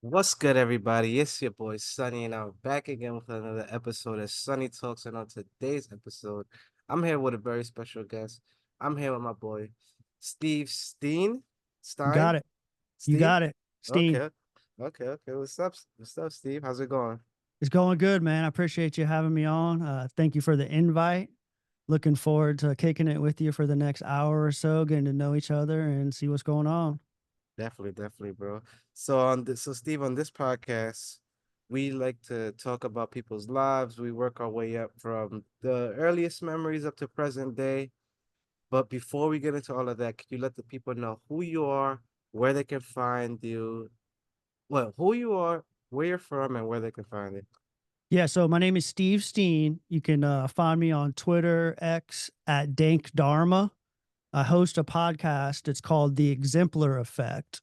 What's good, everybody? It's your boy Sunny, and I'm back again with another episode of Sunny Talks. And on today's episode, I'm here with a very special guest. I'm here with my boy Steve Steen. You got Stein? it. You Steve? got it. Steen, Okay. Okay. What's up, Steve? How's it going? it's going good, man. I appreciate you having me on. Thank you for the invite. Looking forward to kicking it with you for the next hour or so, getting to know each other and see what's going on. Definitely, bro. So Steve, on this podcast, we like to talk about people's lives. We work our way up from the earliest memories up to present day. But before we get into all of that, could you let the people know who you are, where they can find you, well, who you are, where you're from, and where they can find you? Yeah, so my name is Steve Steen. You can find me on Twitter, X at Dank Dharma. I host a podcast. It's called The Exemplar Effect.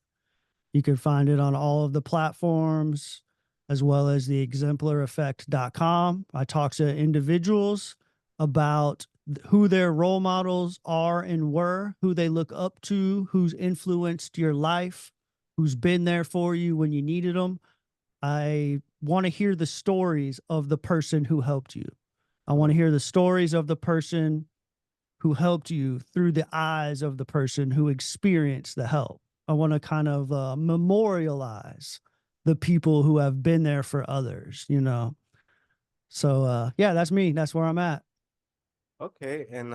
You can find it on all of the platforms as well as the exemplareffect.com. I talk to individuals about who their role models are and were, who they look up to, who's influenced your life, who's been there for you when you needed them. I want to hear the stories of the person who helped you. I want to Mm. hear the stories of the person who helped you through the eyes of the person who experienced the help. I want to kind of memorialize the people who have been there for others. So yeah, that's me. That's where I'm at. Okay, and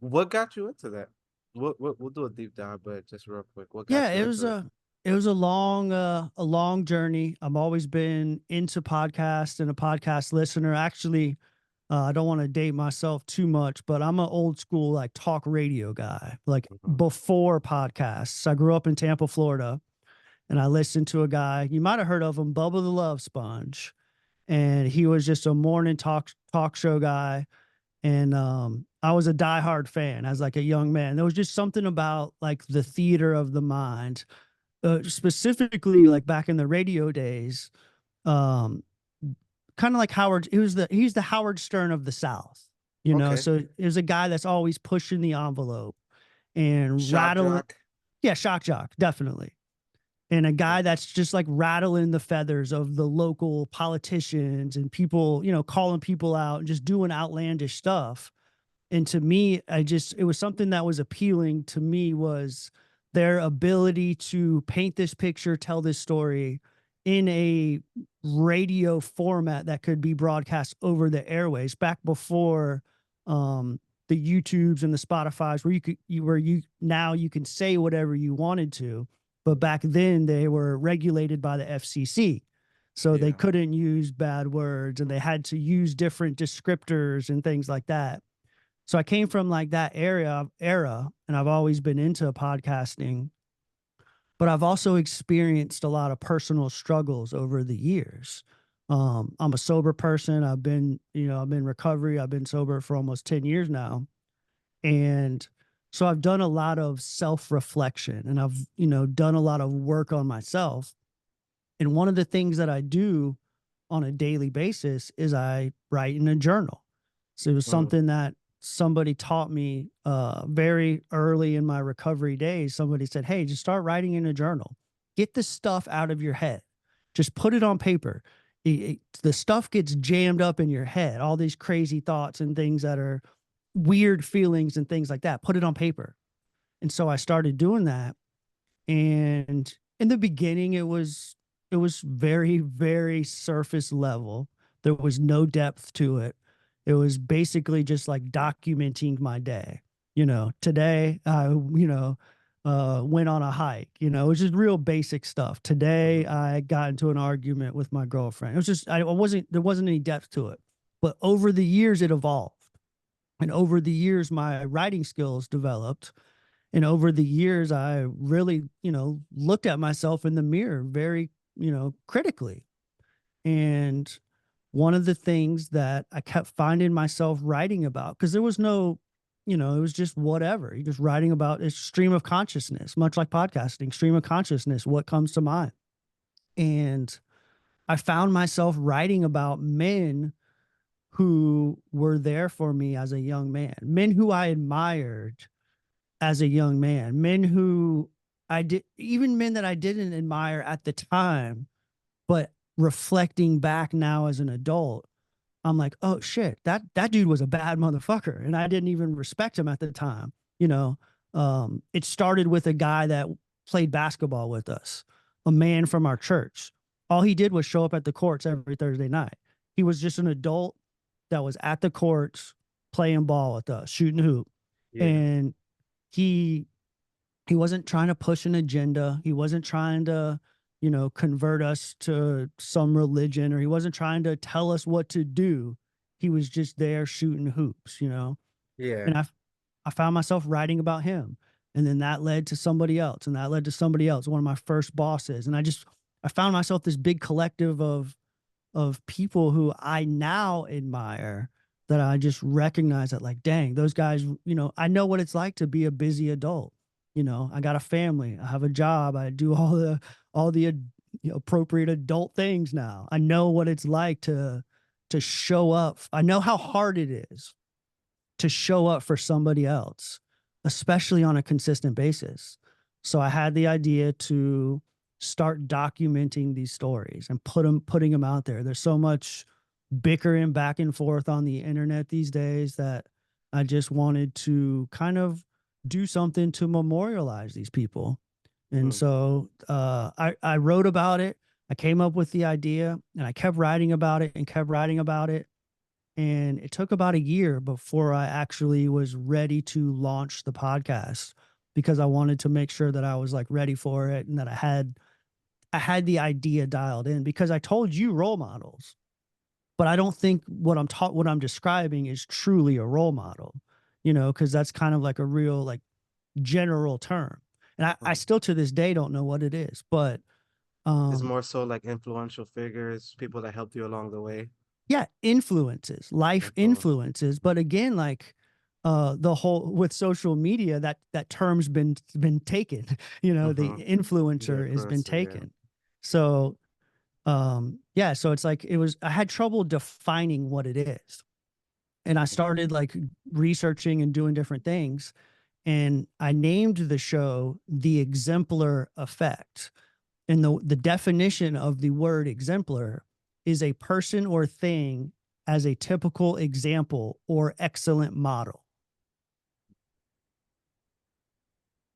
what got you into that? We'll do a deep dive, but just real quick, what Yeah, got you into it? it was a long journey. I've always been into podcasts and a podcast listener. Actually, I don't want to date myself too much, but I'm an old school like talk radio guy, like Mhm. before podcasts. I grew up in Tampa, Florida, and I listened to a guy, you might have heard of him, Bubba the Love Sponge. And he was just a morning talk show guy. And I was a diehard fan as like a young man. There was just something about like the theater of the mind, specifically like back in the radio days. Um, Kind of like Howard. He's the Howard Stern of the South, you know. Okay. So it was a guy that's always pushing the envelope and Shock rattling. jock. Yeah, shock jock, definitely. And a guy that's just like rattling the feathers of the local politicians and people, calling people out and just doing outlandish stuff. And to me, it was something that was appealing to me was their ability to paint this picture, tell this story in a radio format that could be broadcast over the airways back before um, the YouTubes and the Spotify's where you can say whatever you wanted to, but back then they were regulated by the FCC. So they Yeah. couldn't use bad words and they had to use different descriptors and things like that. So I came from like that era, and I've always been into podcasting, but I've also experienced a lot of personal struggles over the years. I'm a sober person. I'm in recovery. I've been sober for almost 10 years now. And so I've done a lot of self-reflection and I've, done a lot of work on myself. And one of the things that I do on a daily basis is I write in a journal. So it was Mm. something that somebody taught me very early in my recovery days. Somebody said, "Hey, just start writing in a journal. Get the stuff out of your head. Just put it on paper. The stuff gets jammed up in your head, all these crazy thoughts and things that are weird feelings and things like that. Put it on paper." And so I started doing that. And in the beginning, it was very, very surface level. There was no depth to it. It was basically just like documenting my day. Today I, went on a hike. It was just real basic stuff. Today Mhm. I got into an argument with my girlfriend. It was just there wasn't any depth to it. But over the years it evolved. And over the years my writing skills developed, and over the years I really, looked at myself in the mirror very, critically. And one of the things that I kept finding myself writing about, because there was no, it was just whatever. You're just writing about a stream of consciousness, much like podcasting, stream of consciousness, what comes to mind. And I found myself writing about men who were there for me as a young man, men who I admired as a young man, men who I did, even men that I didn't admire at the time, but reflecting back now as an adult, I'm like, oh shit, that dude was a bad motherfucker, and I didn't even respect him at the time. You know, it started with a guy that played basketball with us, a man from our church. All he did was show up at the courts every Thursday night. He was just an adult that was at the courts playing ball with us, shooting hoop, Yeah. and he he wasn't trying to push an agenda. He wasn't trying to, convert us to some religion, or he wasn't trying to tell us what to do. He was just there shooting hoops. Yeah. And I found myself writing about him. And then that led to somebody else, and that led to somebody else, one of my first bosses. And I found myself this big collective of people who I now admire, that I just recognize that, like, dang, those guys, I know what it's like to be a busy adult. I got a family, I have a job, I do all the appropriate adult things now. I know what it's like to show up. I know how hard it is to show up for somebody else, especially on a consistent basis. So I had the idea to start documenting these stories and putting them out there. There's so much bickering back and forth on the internet these days that I just wanted to kind of do something to memorialize these people. And Hmm. so I wrote about it. I came up with the idea, and I kept writing about it and kept writing about it. And it took about a year before I actually was ready to launch the podcast, because I wanted to make sure that I was like ready for it, and that I had the idea dialed in, because I told you role models, but I don't think what I'm describing is truly a role model, because that's kind of like a real, like, general term. And I Hmm. still to this day don't know what it is, but It's um more so like influential figures, people that helped you along the way. yeah, influences, life Influence. influences. But again, like, the whole with social media, that term's been taken. The Mm-hmm. The influencer has been influencer, yeah. taken. So yeah, so it's like, I had trouble defining what it is. And I started like researching and doing different things. And I named the show The Exemplar Effect. And the definition of the word exemplar is a person or thing as a typical example or excellent model.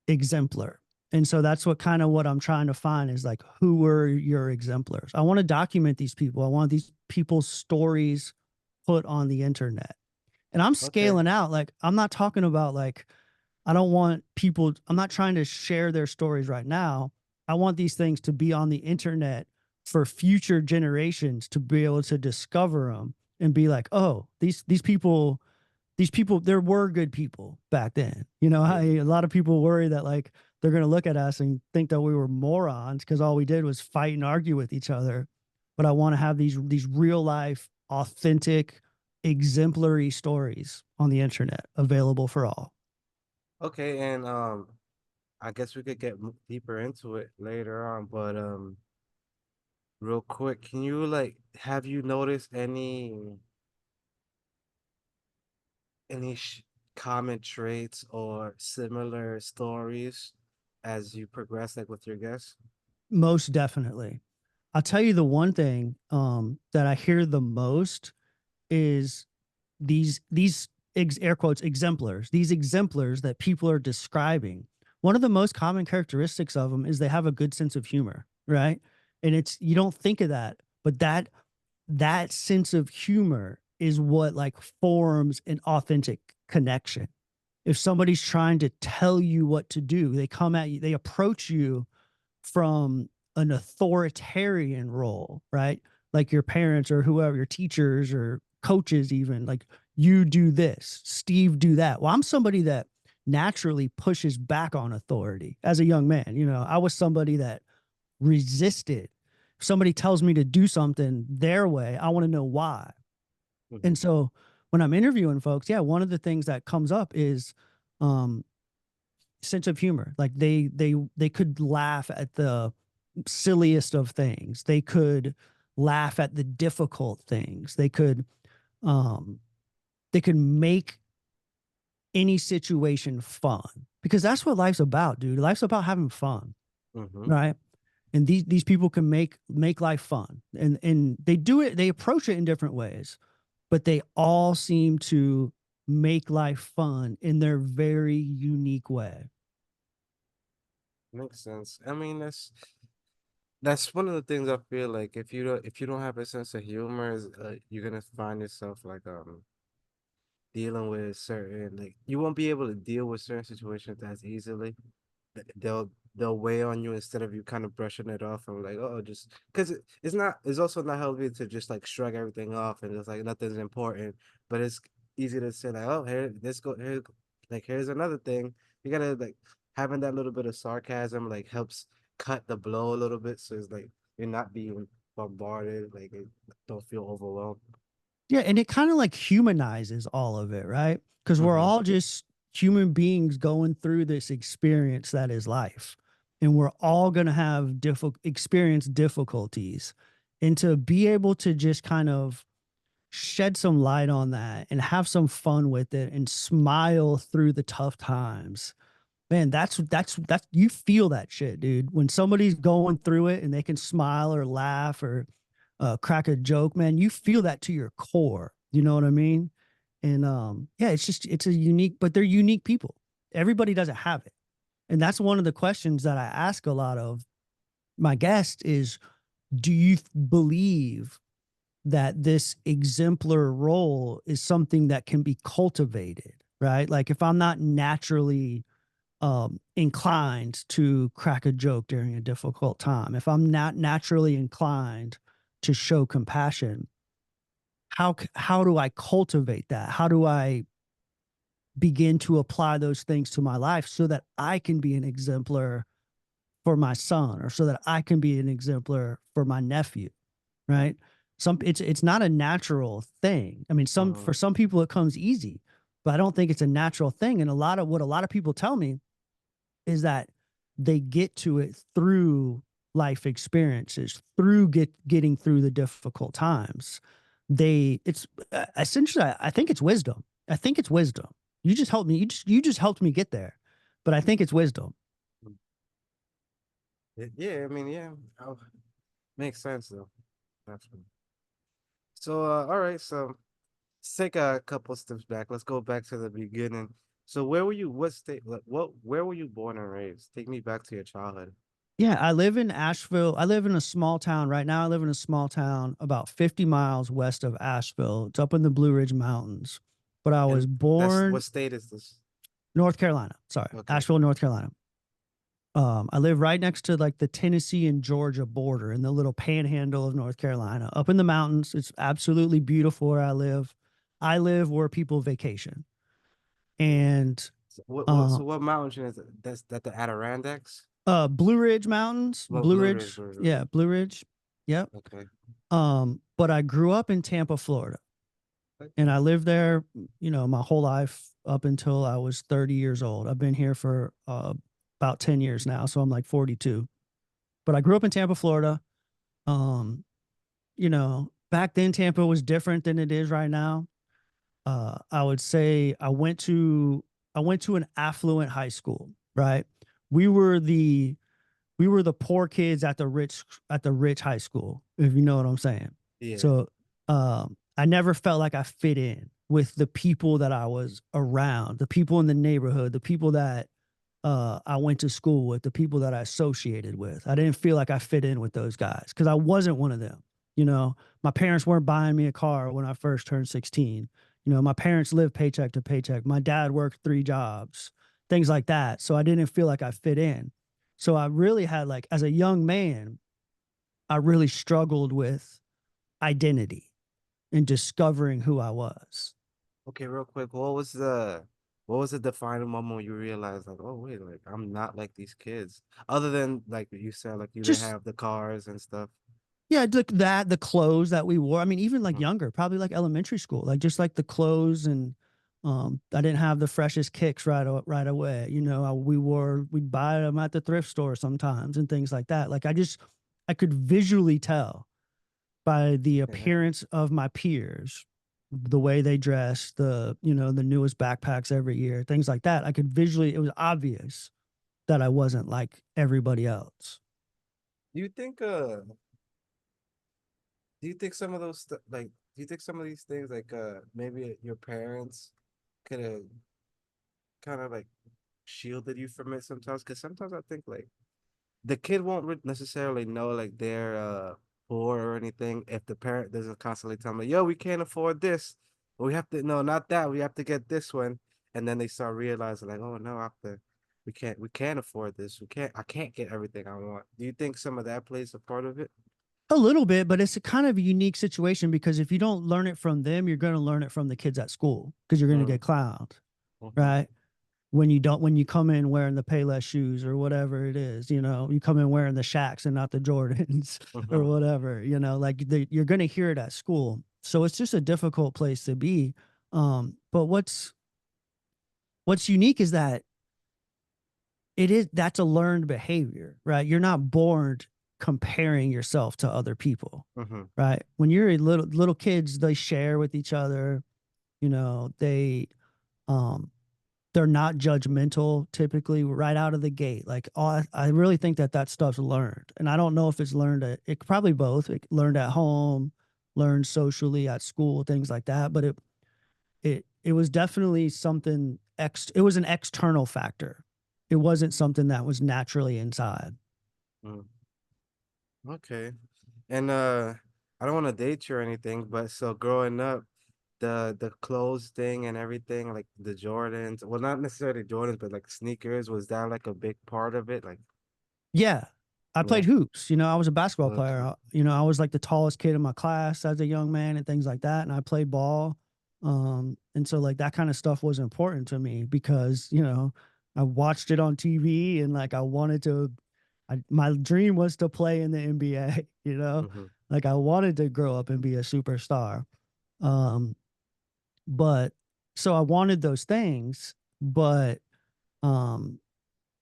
Exemplar. And so that's what I'm trying to find, is like, who were your exemplars? I want to document these people. I want these people's stories put on the internet. And I'm Okay. scaling out. Like, I'm not talking about, like, I'm not trying to share their stories right now. I want these things to be on the internet for future generations to be able to discover them and be like, oh, these people, there were good people back then. Yeah. A lot of people worry that, like, they're going to look at us and think that we were morons because all we did was fight and argue with each other. But I want to have these real life, authentic, exemplary stories on the internet available for all. Okay, and I guess we could get deeper into it later on, but real quick, can you like have you noticed any common traits or similar stories as you progress, like with your guests? Most definitely. I'll tell you, the one thing that I hear the most is these air quotes exemplars, these exemplars that people are describing. One of the most common characteristics of them is they have a good sense of humor, right? And it's, you don't think of that, but that sense of humor is what, like, forms an authentic connection. If somebody's trying to tell you what to do, they come at you, they approach you from an authoritarian role, right? Like your parents or whoever, your teachers or coaches, even, like, you do this, Steve, do that. Well, I'm somebody that naturally pushes back on authority as a young man. I was somebody that resisted. If somebody tells me to do something their way, I want to know why. Hmm. And so when I'm interviewing folks, yeah, one of the things that comes up is um, sense of humor. Like, they could laugh at the silliest of things. They could laugh at the difficult things. Um they could make any situation fun. because that's what life's about, dude. Life's about having fun, Mm-hmm. right? And these people can make life fun, and they do it. They approach it in different ways, but they all seem to make life fun in their very unique way. Makes sense. I mean, that's one of the things I feel like if you don't have a sense of humor, you're gonna find yourself like dealing with certain like you won't be able to deal with certain situations as easily. They'll weigh on you instead of you kind of brushing it off and like, oh, just because it's also not healthy to just like shrug everything off and just like nothing's important. But it's easy to say like, oh, here's another thing. You gotta like having that little bit of sarcasm like helps cut the blow a little bit, so it's like you're not being bombarded, like don't feel overwhelmed. Yeah, and it kind of like humanizes all of it, right? Because we're Mm-hmm. all just human beings going through this experience that is life. And we're all going to have experience difficulties. And to be able to just kind of shed some light on that and have some fun with it and smile through the tough times. Man, that's you feel that shit, dude. When somebody's going through it and they can smile or laugh or crack a joke, man, you feel that to your core. You know what I mean? And yeah, it's a unique, but they're unique people. Everybody doesn't have it. And that's one of the questions that I ask a lot of my guests is, do you believe that this exemplar role is something that can be cultivated, right? Like if I'm not naturally inclined to crack a joke during a difficult time, if I'm not naturally inclined to show compassion, how do I cultivate that? How do I begin to apply those things to my life so that I can be an exemplar for my son or so that I can be an exemplar for my nephew, right? It's not a natural thing. I mean, Uh-huh. for some people it comes easy, but I don't think it's a natural thing. And a lot of people tell me is that they get to it through life experiences, through getting through the difficult times. It's essentially, I think it's wisdom. I think it's wisdom. You just helped me. You just helped me get there, but I think it's wisdom. Yeah, I mean, yeah, makes sense though. Definitely. So, all right, so let's take a couple steps back. Let's go back to the beginning. So, where were you? What state? Where were you born and raised? Take me back to your childhood. Yeah, I live in Asheville. I live in a small town right now. I live in a small town about 50 miles west of Asheville. It's up in the Blue Ridge Mountains. But I And was that's born what state is this? North Carolina. Sorry, Okay. Asheville, North Carolina. I live right next to like the Tennessee and Georgia border in the little panhandle of North Carolina, up in the mountains. It's absolutely beautiful where I live. I live where people vacation. And uh, So what mountain is it? That's the Adirondacks? Blue Ridge Mountains, What Blue Ridge? Blue Ridge. Yeah, Blue Ridge. Yep. Okay. But I grew up in Tampa, Florida, and Okay. I lived there, my whole life up until I was 30 years old. I've been here for about 10 years now, so I'm like 42. But I grew up in Tampa, Florida. Um, back then Tampa was different than it is right now. I would say I went to an affluent high school, right? We were the we were the poor kids at the rich high school, if you know what I'm saying. Yeah. So I never felt like I fit in with the people that I was around, the people in the neighborhood, the people that I went to school with, the people that I associated with. I didn't feel like I fit in with those guys because I wasn't one of them. My parents weren't buying me a car when I first turned 16. My parents lived paycheck to paycheck. My dad worked 3 jobs, things like that. So I didn't feel like I fit in. So I really had like, as a young man, I really struggled with identity and discovering who I was. Okay, real quick, what was the defining moment when you realized like, oh wait, like I'm not like these kids. Other than like you said, like you didn't Just have the cars and stuff. Yeah, the clothes that we wore. I mean, even like Mm. younger, probably like elementary school, like just like the clothes and I didn't have the freshest kicks right away. We'd buy them at the thrift store sometimes and things like that. Like I could visually tell by the Yeah. appearance of my peers the way they dress, the newest backpacks every year, things like that. I could visually, it was obvious that I wasn't like everybody else. Do you think some of those like do you think some of these things like maybe your parents could have kind of like shielded you from it sometimes? Because sometimes I think like the kid won't necessarily know like they're poor or anything if the parent doesn't constantly tell them, yo, we can't afford this. Or we have to no, not that. We have to get this one. And then they start realizing like, oh no, I have to we can't afford this. I can't get everything I want. Do you think some of that plays a part of it? A little bit, but it's a kind of a unique situation because if you don't learn it from them, you're going to learn it from the kids at school because you're going to Mm, get clowned, mhm, right? When you come in wearing the Payless shoes or whatever it is, you come in wearing the Shaqs and not the Jordans or mhm, whatever, like you're going to hear it at school. So it's just a difficult place to be. But what's unique is that that's a learned behavior, right? You're not born comparing yourself to other people, mhm, right? When you're a little kids, they share with each other, they um they're not judgmental typically right out of the gate. Like I really think that stuff's learned, and I don't know if it's learned it probably both. It learned at home, learned socially at school, things like that. But it was definitely something it was an external factor. It wasn't something that was naturally inside. mm. Okay. And I don't want to date you or anything, but so growing up, the clothes thing and everything, like the Jordans, well, not necessarily Jordans, but like sneakers, was that like a big part of it? Like, Yeah. I yeah. played hoops. I was a basketball player. Okay. I was like the tallest kid in my class as a young man and things like that. And I played ball. And so like that kind of stuff was important to me because, I watched it on TV and like I wanted to, my dream was to play in the NBA, Mm-hmm. like I wanted to grow up and be a superstar. Um, but so I wanted those things, but, um,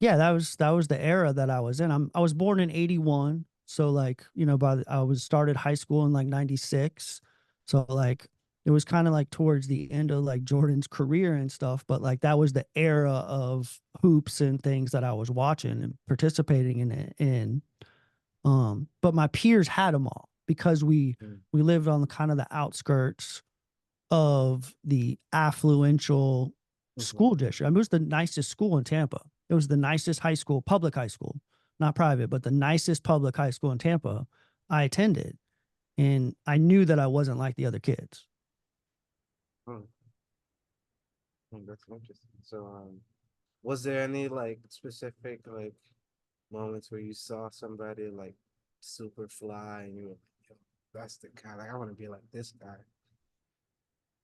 yeah, that was the era that I was in. I was born in 81. So like, I was started high school in like 96. So like it was kind of like towards the end of like Jordan's career and stuff, but like that was the era of hoops and things that I was watching and participating in. But my peers had them all because we lived on the kind of the outskirts of the affluential Mm-hmm. school district. I mean, it was the nicest school in Tampa. It was the nicest high school, public high school, not private, but the nicest public high school in Tampa I attended. And I knew that I wasn't like the other kids. Mm-hmm. That's interesting. So, was there any like specific like moments where you saw somebody like super fly and you were like, yo, that's the guy. Like, I want to be like this guy.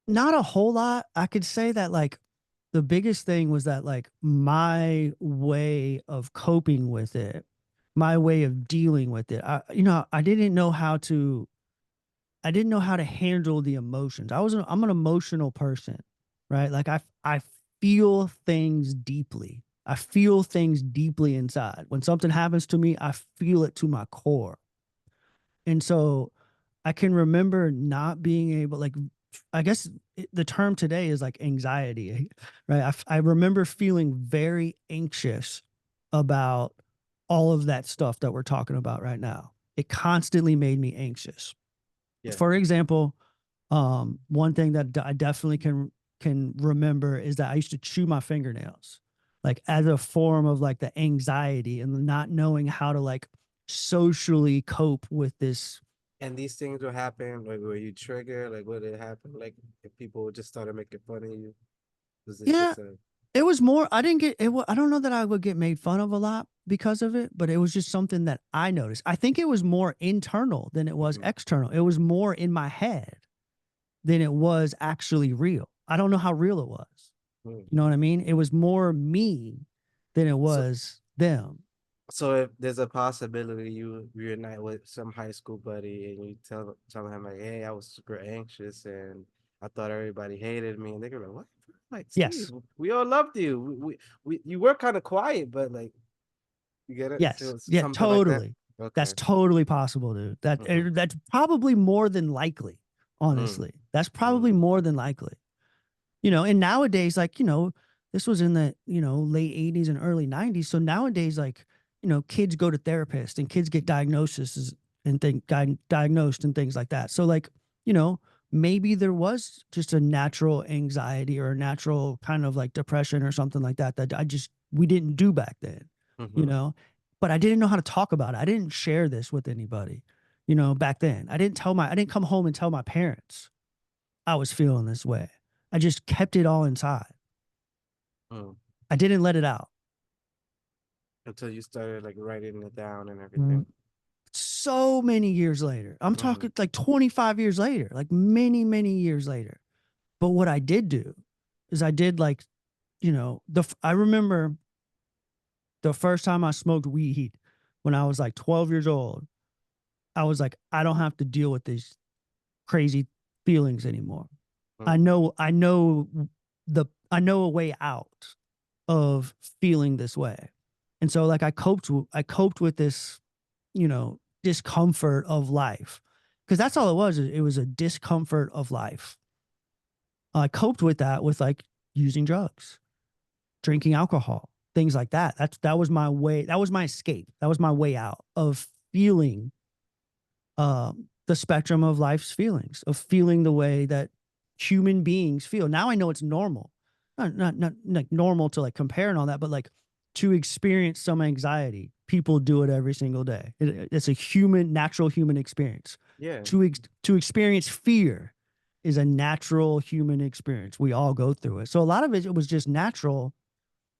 Not a whole lot. I could say that like the biggest thing was that like my way of coping with it, my way of dealing with it. I didn't know how to handle the emotions. I'm an emotional person, right? Like I feel things deeply. I feel things deeply inside. When something happens to me, I feel it to my core. And so I can remember not being able, like, I guess the term today is like anxiety, right? I remember feeling very anxious about all of that stuff that we're talking about right now. It constantly made me anxious. Yeah. For example, one thing that I definitely can remember is that I used to chew my fingernails, like as a form of like the anxiety and not knowing how to like socially cope with this. And these things will happen, like where you trigger, like what it happen, like if people just started making fun of you. Was it Yeah, just a it was more. I didn't get it. I don't know that I would get made fun of a lot because of it, but it was just something that I noticed. I think it was more internal than it was mhm, external. It was more in my head than it was actually real. I don't know how real it was. mm. You know what I mean? It was more me than it So was them. so if there's a possibility you reunite with some high school buddy and you tell him like, hey, I was super anxious and I thought everybody hated me, and they go like, what? Like Steve, Yes. we all loved you. We you were kind of quiet, but like you get it? So Yes. it's Yeah, something like that. totally. That's Okay. totally possible, dude. Hmm. That's probably more than likely. honestly. That's probably more than likely. And nowadays, like, this was in the, late 80s and early 90s. So nowadays, like, kids go to therapists and kids get diagnoses and diagnosed and things like that. So like, maybe there was just a natural anxiety or a natural kind of like depression or something like that we didn't do back then, but I didn't know how to talk about it. I didn't share this with anybody, back then. I didn't come home and tell my parents I was feeling this way. I just kept it all inside. I didn't let it out. Until you started like writing it down and everything. So many years later. I'm talking like 25 years later, like many, many years later. But what I did do is I did like, I remember the first time I smoked weed when I was like 12 years old. I was like, I don't have to deal with these crazy feelings anymore. I know a way out of feeling this way. And so like I coped with this, discomfort of life. Because that's all it was. It was a discomfort of life. I coped with that with like using drugs, drinking alcohol, things like that. That was my way. That was my escape. That was my way out of feeling the spectrum of life's feelings, of feeling the way that human beings feel. Now I know it's normal. Not like normal to like compare and all that, but like to experience some anxiety. People do it every single day. It's a natural human experience. Yeah. To experience fear is a natural human experience. We all go through it. So a lot of it was just natural,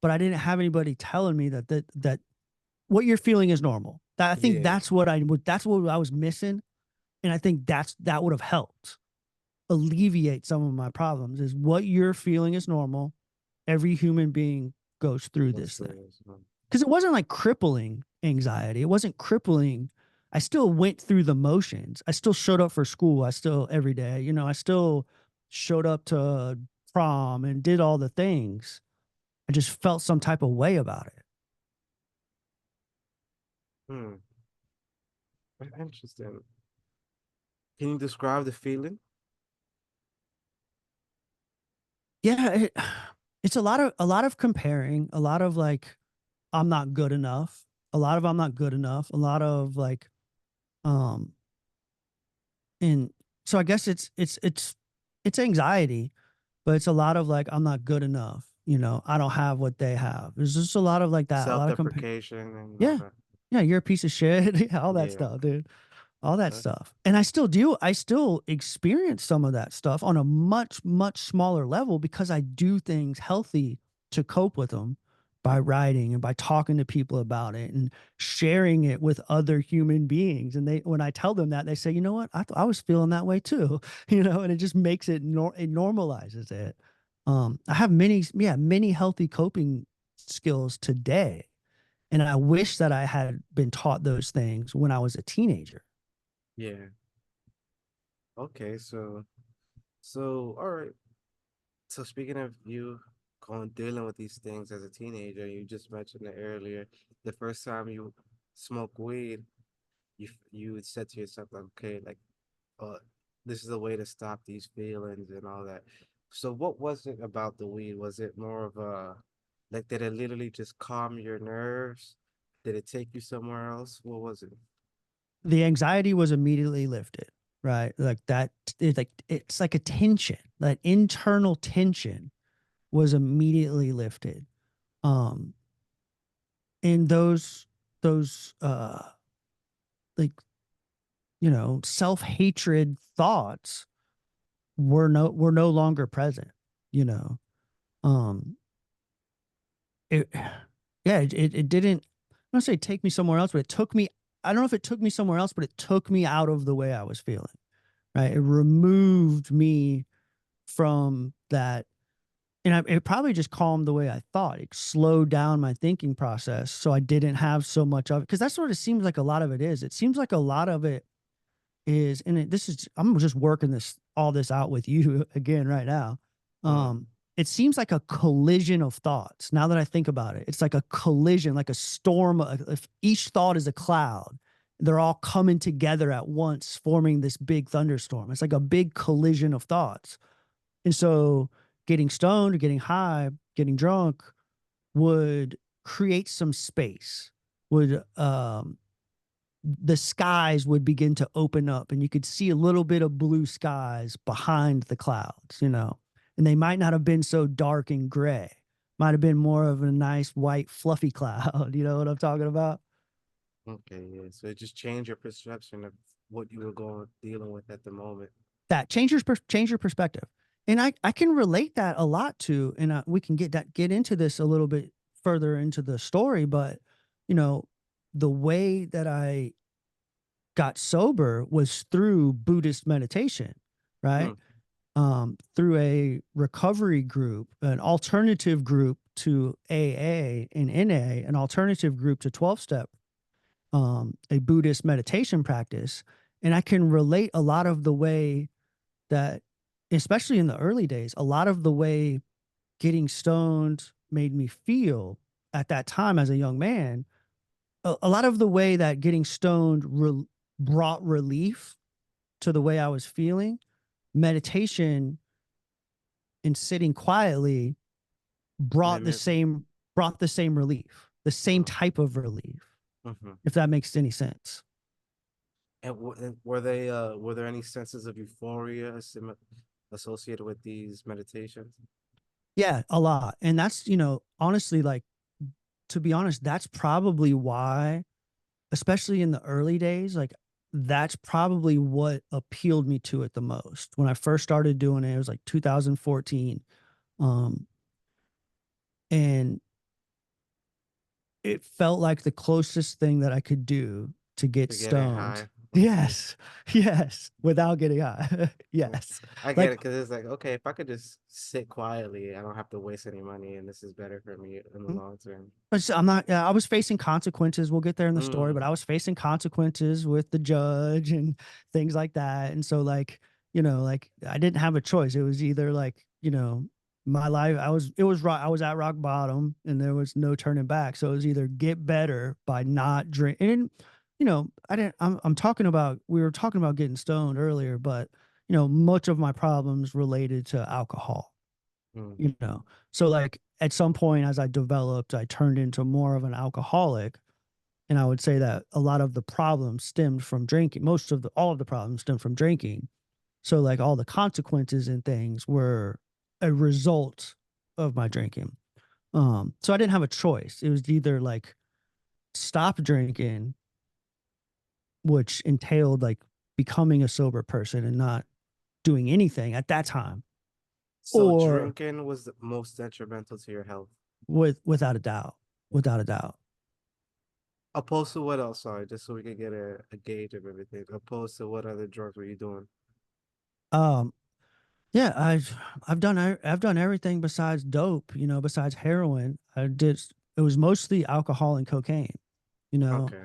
but I didn't have anybody telling me that what you're feeling is normal. I think that's what I was missing. And I think that would have helped alleviate some of my problems. Is what you're feeling is normal. Every human being goes through this thing. Because it wasn't like crippling anxiety. It wasn't crippling. I still went through the motions. I still showed up for school. Every day, I still showed up to prom and did all the things. I just felt some type of way about it. Interesting. Can you describe the feeling? Yeah, it's a lot of comparing, a lot of like, I'm not good enough, a lot of I'm not good enough, a lot of like, and so I guess it's anxiety, but it's a lot of like, I'm not good enough. I don't have what they have. There's just a lot of like that, a lot of self-deprecation and yeah, all that. Yeah, you're a piece of shit. All that stuff, dude. All that stuff. And I still experience some of that stuff on a much, much smaller level because I do things healthy to cope with them by writing and by talking to people about it and sharing it with other human beings. And when I tell them that, they say, you know what? I was feeling that way too, and it just makes it, it normalizes it. I have many healthy coping skills today. And I wish that I had been taught those things when I was a teenager. Yeah. Okay, so all right. So speaking of you dealing with these things as a teenager, you just mentioned it earlier. The first time you smoke weed, you said to yourself, like, okay, like, this is a way to stop these feelings and all that. So what was it about the weed? Was it more of a like, did it literally just calm your nerves? Did it take you somewhere else? What was it? The anxiety was immediately lifted, right? Like that, it's like a tension, that internal tension was immediately lifted. And those like, self-hatred thoughts were no longer present, it yeah, it didn't, I don't say take me somewhere else, but it took me, I don't know if it took me somewhere else, but it took me out of the way I was feeling, right? It removed me from that. And it probably just calmed the way I thought. It slowed down my thinking process. So I didn't have so much of it. Cause that's what it seems like a lot of it is. It seems like a lot of it is, and I'm just working all this out with you again right now. It seems like a collision of thoughts. Now that I think about it, it's like a collision, like a storm. If each thought is a cloud They're all coming together at once, forming this big thunderstorm. It's like a big collision of thoughts. And so getting stoned or getting high, getting drunk would create some space, would the skies would begin to open up and you could see a little bit of blue skies behind the clouds, you know, and they might not have been so dark and gray, might have been more of a nice white fluffy cloud. You know what I'm talking about? Okay, yeah. So it just changed your perception of what you were dealing with at the moment. That change your perspective. And I can relate that a lot to, and we can get into this a little bit further into the story, but you know, the way that I got sober was through Buddhist meditation, right? Through a recovery group, an alternative group to AA and NA, an alternative group to 12-step, a Buddhist meditation practice. And I can relate a lot of the way that, especially in the early days, a lot of the way getting stoned made me feel at that time as a young man, a lot of the way that getting stoned brought relief to the way I was feeling, meditation and sitting quietly brought the same relief, the same type of relief, if that makes any sense. And were there any senses of euphoria associated with these meditations? Yeah, a lot. And that's, you know, honestly, like, to be honest, that's probably why, especially in the early days, like that's probably what appealed me to it the most. When I first started doing it, it was like 2014. And it felt like the closest thing that I could do to get stoned. Yes. Yes. Without getting high. Yes. I get it, because it's like, okay, if I could just sit quietly, I don't have to waste any money, and this is better for me in the long term. But I'm not, I was facing consequences. We'll get there in the story, but I was facing consequences with the judge and things like that. And so, like, you know, like I didn't have a choice. It was either like, you know, my life, I was at rock bottom and there was no turning back. So it was either get better by not drinking. And, you know, I'm talking about, we were talking about getting stoned earlier, but, you know, much of my problems related to alcohol, you know? So like at some point as I developed, I turned into more of an alcoholic. And I would say that a lot of the problems stemmed from drinking. All of the problems stemmed from drinking. So like all the consequences and things were a result of my drinking. So I didn't have a choice. It was either like stop drinking, which entailed like becoming a sober person and not doing anything at that time. So drinking was the most detrimental to your health? Without a doubt. Without a doubt. Opposed to what else? Sorry, just so we can get a gauge of everything. Opposed to what other drugs were you doing? Yeah, I've done everything besides dope, you know, besides heroin. It was mostly alcohol and cocaine, you know. Okay.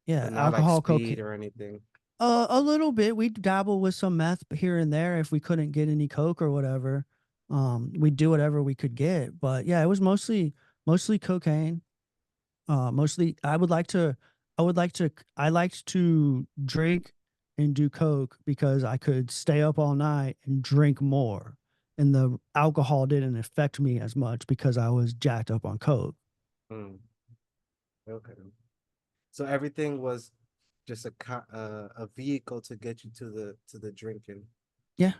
Yeah, but not alcohol, like speed cocaine, or anything. a little bit. We'd dabble with some meth here and there if we couldn't get any coke or whatever. We'd do whatever we could get, but yeah, it was mostly cocaine. Mostly I liked to drink and do coke because I could stay up all night and drink more. And the alcohol didn't affect me as much because I was jacked up on coke. Okay. So everything was just a vehicle to get you to the drinking. Yeah.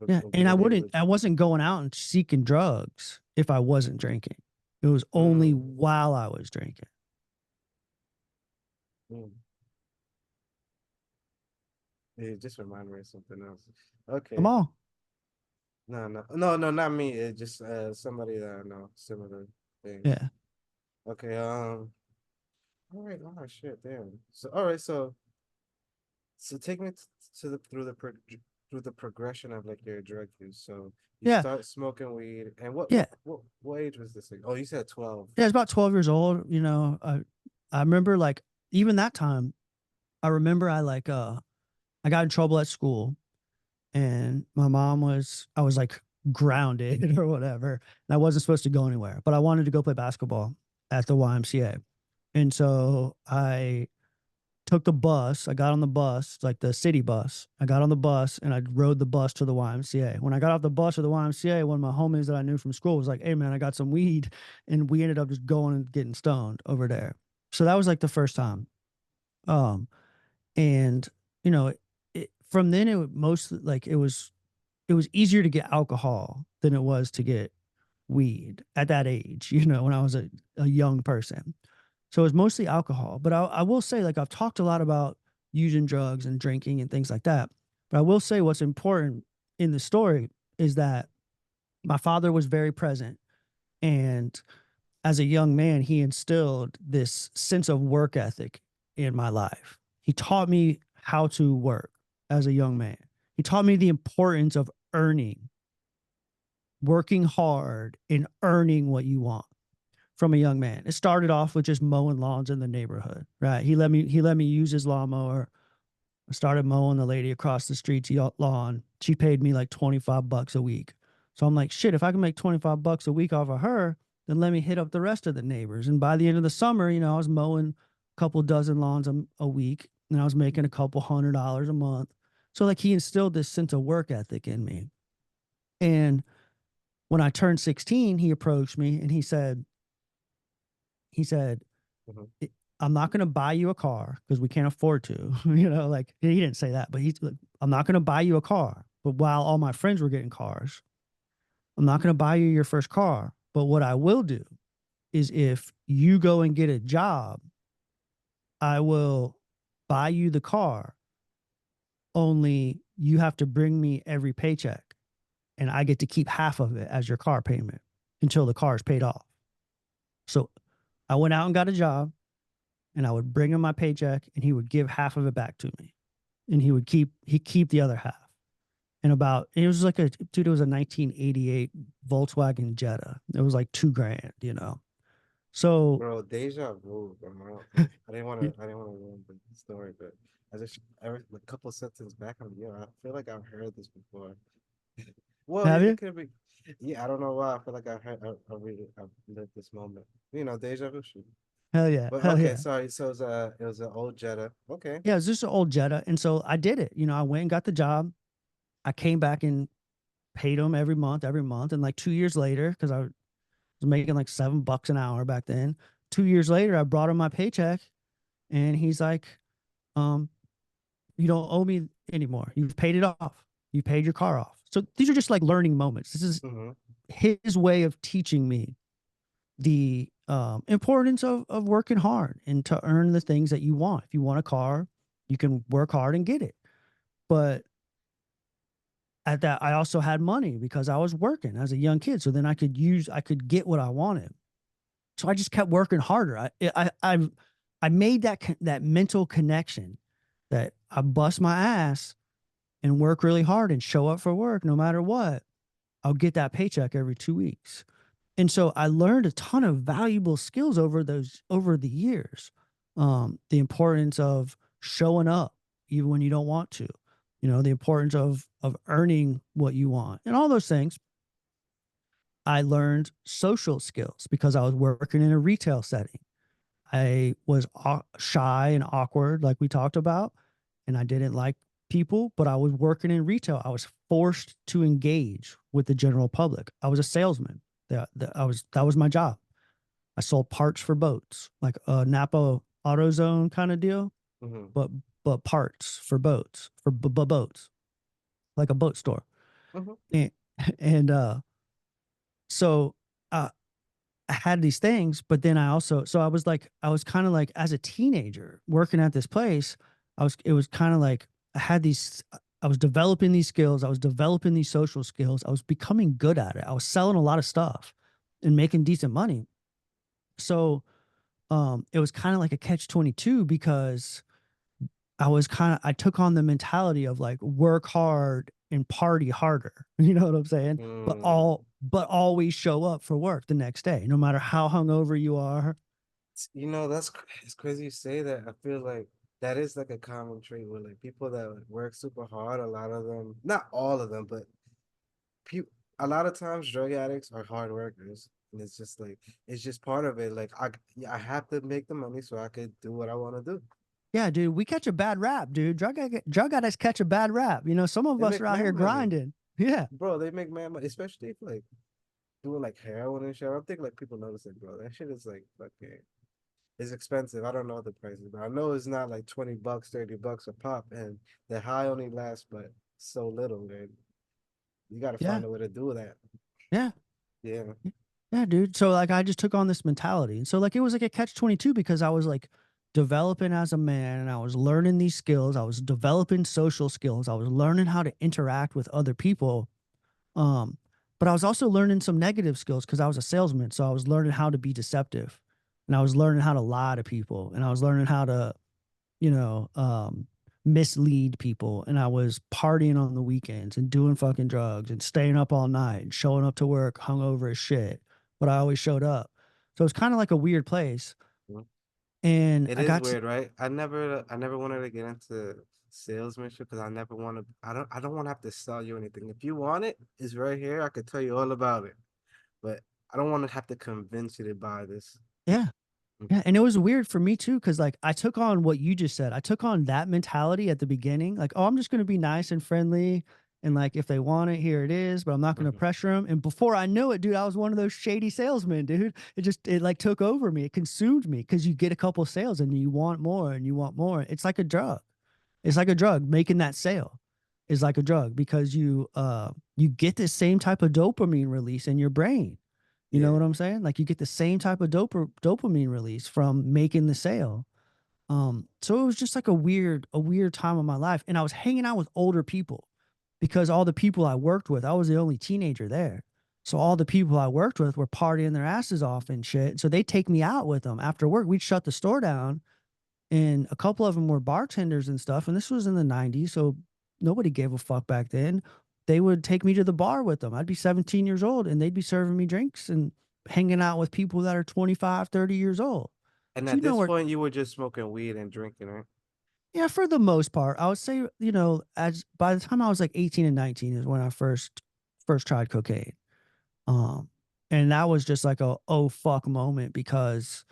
Yeah. And I wasn't going out and seeking drugs if I wasn't drinking. It was only while I was drinking. It just reminded me of something else. Okay. Come on. No, not me. It's just somebody that I know, similar things. Yeah. Okay. All right. Oh shit. Damn. So all right. So take me to through the progression of like your drug use. So you start smoking weed, and what age was this? Oh, you said 12. Yeah, it's about 12 years old. You know, I remember like even that time. I remember I got in trouble at school, and I was like grounded or whatever, and I wasn't supposed to go anywhere, but I wanted to go play basketball at the YMCA. And so I took the bus. I got on the bus, like the city bus. I got on the bus and I rode the bus to the YMCA. When I got off the bus to the YMCA, one of my homies that I knew from school was like, "Hey man, I got some weed," and we ended up just going and getting stoned over there. So that was like the first time. Um, and you know, from then it mostly like it was easier to get alcohol than it was to get weed at that age. You know, when I was a young person. So it's mostly alcohol. But I will say, like, I've talked a lot about using drugs and drinking and things like that. But I will say what's important in the story is that my father was very present. And as a young man, he instilled this sense of work ethic in my life. He taught me how to work as a young man. He taught me the importance of earning, working hard and earning what you want from a young man. It started off with just mowing lawns in the neighborhood, right? He let me use his lawnmower. I started mowing the lady across the street's lawn. She paid me like 25 bucks a week. So I'm like, shit, if I can make 25 bucks a week off of her, then let me hit up the rest of the neighbors. And by the end of the summer, you know, I was mowing a couple dozen lawns a week and I was making a couple $100 a month. So like he instilled this sense of work ethic in me. And when I turned 16, he approached me and he said, Mhm. I'm not going to buy you a car because we can't afford to, you know, like he didn't say that, but he's like, I'm not going to buy you a car. But while all my friends were getting cars, I'm not going to buy you your first car. But what I will do is if you go and get a job, I will buy you the car. Only you have to bring me every paycheck and I get to keep half of it as your car payment until the car is paid off. So I went out and got a job and I would bring him my paycheck and he would give half of it back to me and he'd keep the other half. And about it was like it was a 1988 Volkswagen Jetta. It was like $2,000, you know. So Bro, deja vu, bro. I didn't want to ruin the story, but a couple sentences back on you. I feel like I've heard this before. Well, have it you? could be. Yeah, I don't know why. I feel like I've lived this moment. You know, deja vu. Shit. Hell yeah, But hell okay, yeah. sorry. So it was an old Jetta. Okay. Yeah, it was just an old Jetta. And so I did it. You know, I went and got the job. I came back and paid him every month. And like 2 years later, because I was making like $7 an hour back then. 2 years later, I brought him my paycheck and he's like, um, you don't owe me anymore. You've paid it off. You paid your car off. So these are just like learning moments. This is Mm-hmm. his way of teaching me the importance of working hard and to earn the things that you want. If you want a car, you can work hard and get it. But at that, I also had money because I was working as a young kid. So then I could get what I wanted. So I just kept working harder. I made that mental connection that I bust my ass and work really hard and show up for work no matter what. I'll get that paycheck every 2 weeks. And so I learned a ton of valuable skills over the years. The importance of showing up even when you don't want to, you know, the importance of earning what you want and all those things. I learned social skills because I was working in a retail setting. I was shy and awkward, like we talked about, and I didn't like people, but I was working in retail. I was forced to engage with the general public. I was a salesman. That was my job. I sold parts for boats, like a Napa AutoZone kind of deal, Mm-hmm. but parts for boats for boats, like a boat store. Mm-hmm. And and so uh, I had these things, but then I was kind of like as a teenager working at this place, it was kind of like I was developing these skills, I was developing these social skills, I was becoming good at it. I was selling a lot of stuff and making decent money. So it was kind of like a catch 22 because I took on the mentality of like work hard and party harder. You know what I'm saying? Mm. But always show up for work the next day, no matter how hungover you are. You know, it's crazy you say that. I feel like that is like a common trait where like people that like, work super hard, a lot of them, not all of them, but people, a lot of times drug addicts are hard workers. And it's just like it's just part of it. Like I have to make the money so I could do what I want to do. Yeah, dude, we catch a bad rap, dude. Drug addicts catch a bad rap. You know, some of They us make are out mad here money, grinding. Yeah. bro. They make mad money, especially if like doing like heroin and shit. I don't think like people notice it, bro. That shit is like fucking. It's expensive. I don't know the prices, but I know it's not like $20, $30 a pop, and the high only lasts but so little, man. You got to Yeah. find a way to do that. Yeah. Yeah, Yeah, dude. So like I just took on this mentality. And so like it was like a catch 22 because I was like developing as a man and I was learning these skills. I was developing social skills. I was learning how to interact with other people. Um, but I was also learning some negative skills because I was a salesman. So I was learning how to be deceptive and I was learning how to lie to people and I was learning how to, you know, mislead people. And I was partying on the weekends and doing fucking drugs and staying up all night and showing up to work hungover as shit. But I always showed up. So it's kind of like a weird place. mhm. And It I is got to, weird, right? I never wanted to get into salesmanship because I never want to. I don't want to have to sell you anything. If you want it, it's right here. I could tell you all about it, but I don't want to have to convince you to buy this. yeah. Mm, Yeah. And it was weird for me too. Cause like I took on what you just said. I took on that mentality at the beginning. Like, oh, I'm just going to be nice and friendly. And like, if they want it, here it is, but I'm not going to mhm. pressure them. And before I knew it, dude, I was one of those shady salesmen, dude. It like took over me. It consumed me because you get a couple sales and you want more and you want more. It's like a drug. It's like a drug. Making that sale is like a drug because you get the same type of dopamine release in your brain. You know Yeah, what I'm saying? Like you get the same type of dopamine release from making the sale. So it was just like a weird time of my life. And I was hanging out with older people because all the people I worked with, I was the only teenager there. So all the people I worked with were partying their asses off and shit. So they take me out with them after work. We'd shut the store down and a couple of them were bartenders and stuff. And this was in the 90s. So nobody gave a fuck back then. They would take me to the bar with them. I'd be 17 years old and they'd be serving me drinks and hanging out with people that are 25, 30 years old. and So, at you know, this where, point, you were just smoking weed and drinking, right? yeah, for the most part, I would say, you know, as by the time I was like 18 and 19 is when I first tried cocaine. Um, and that was just like a oh fuck moment because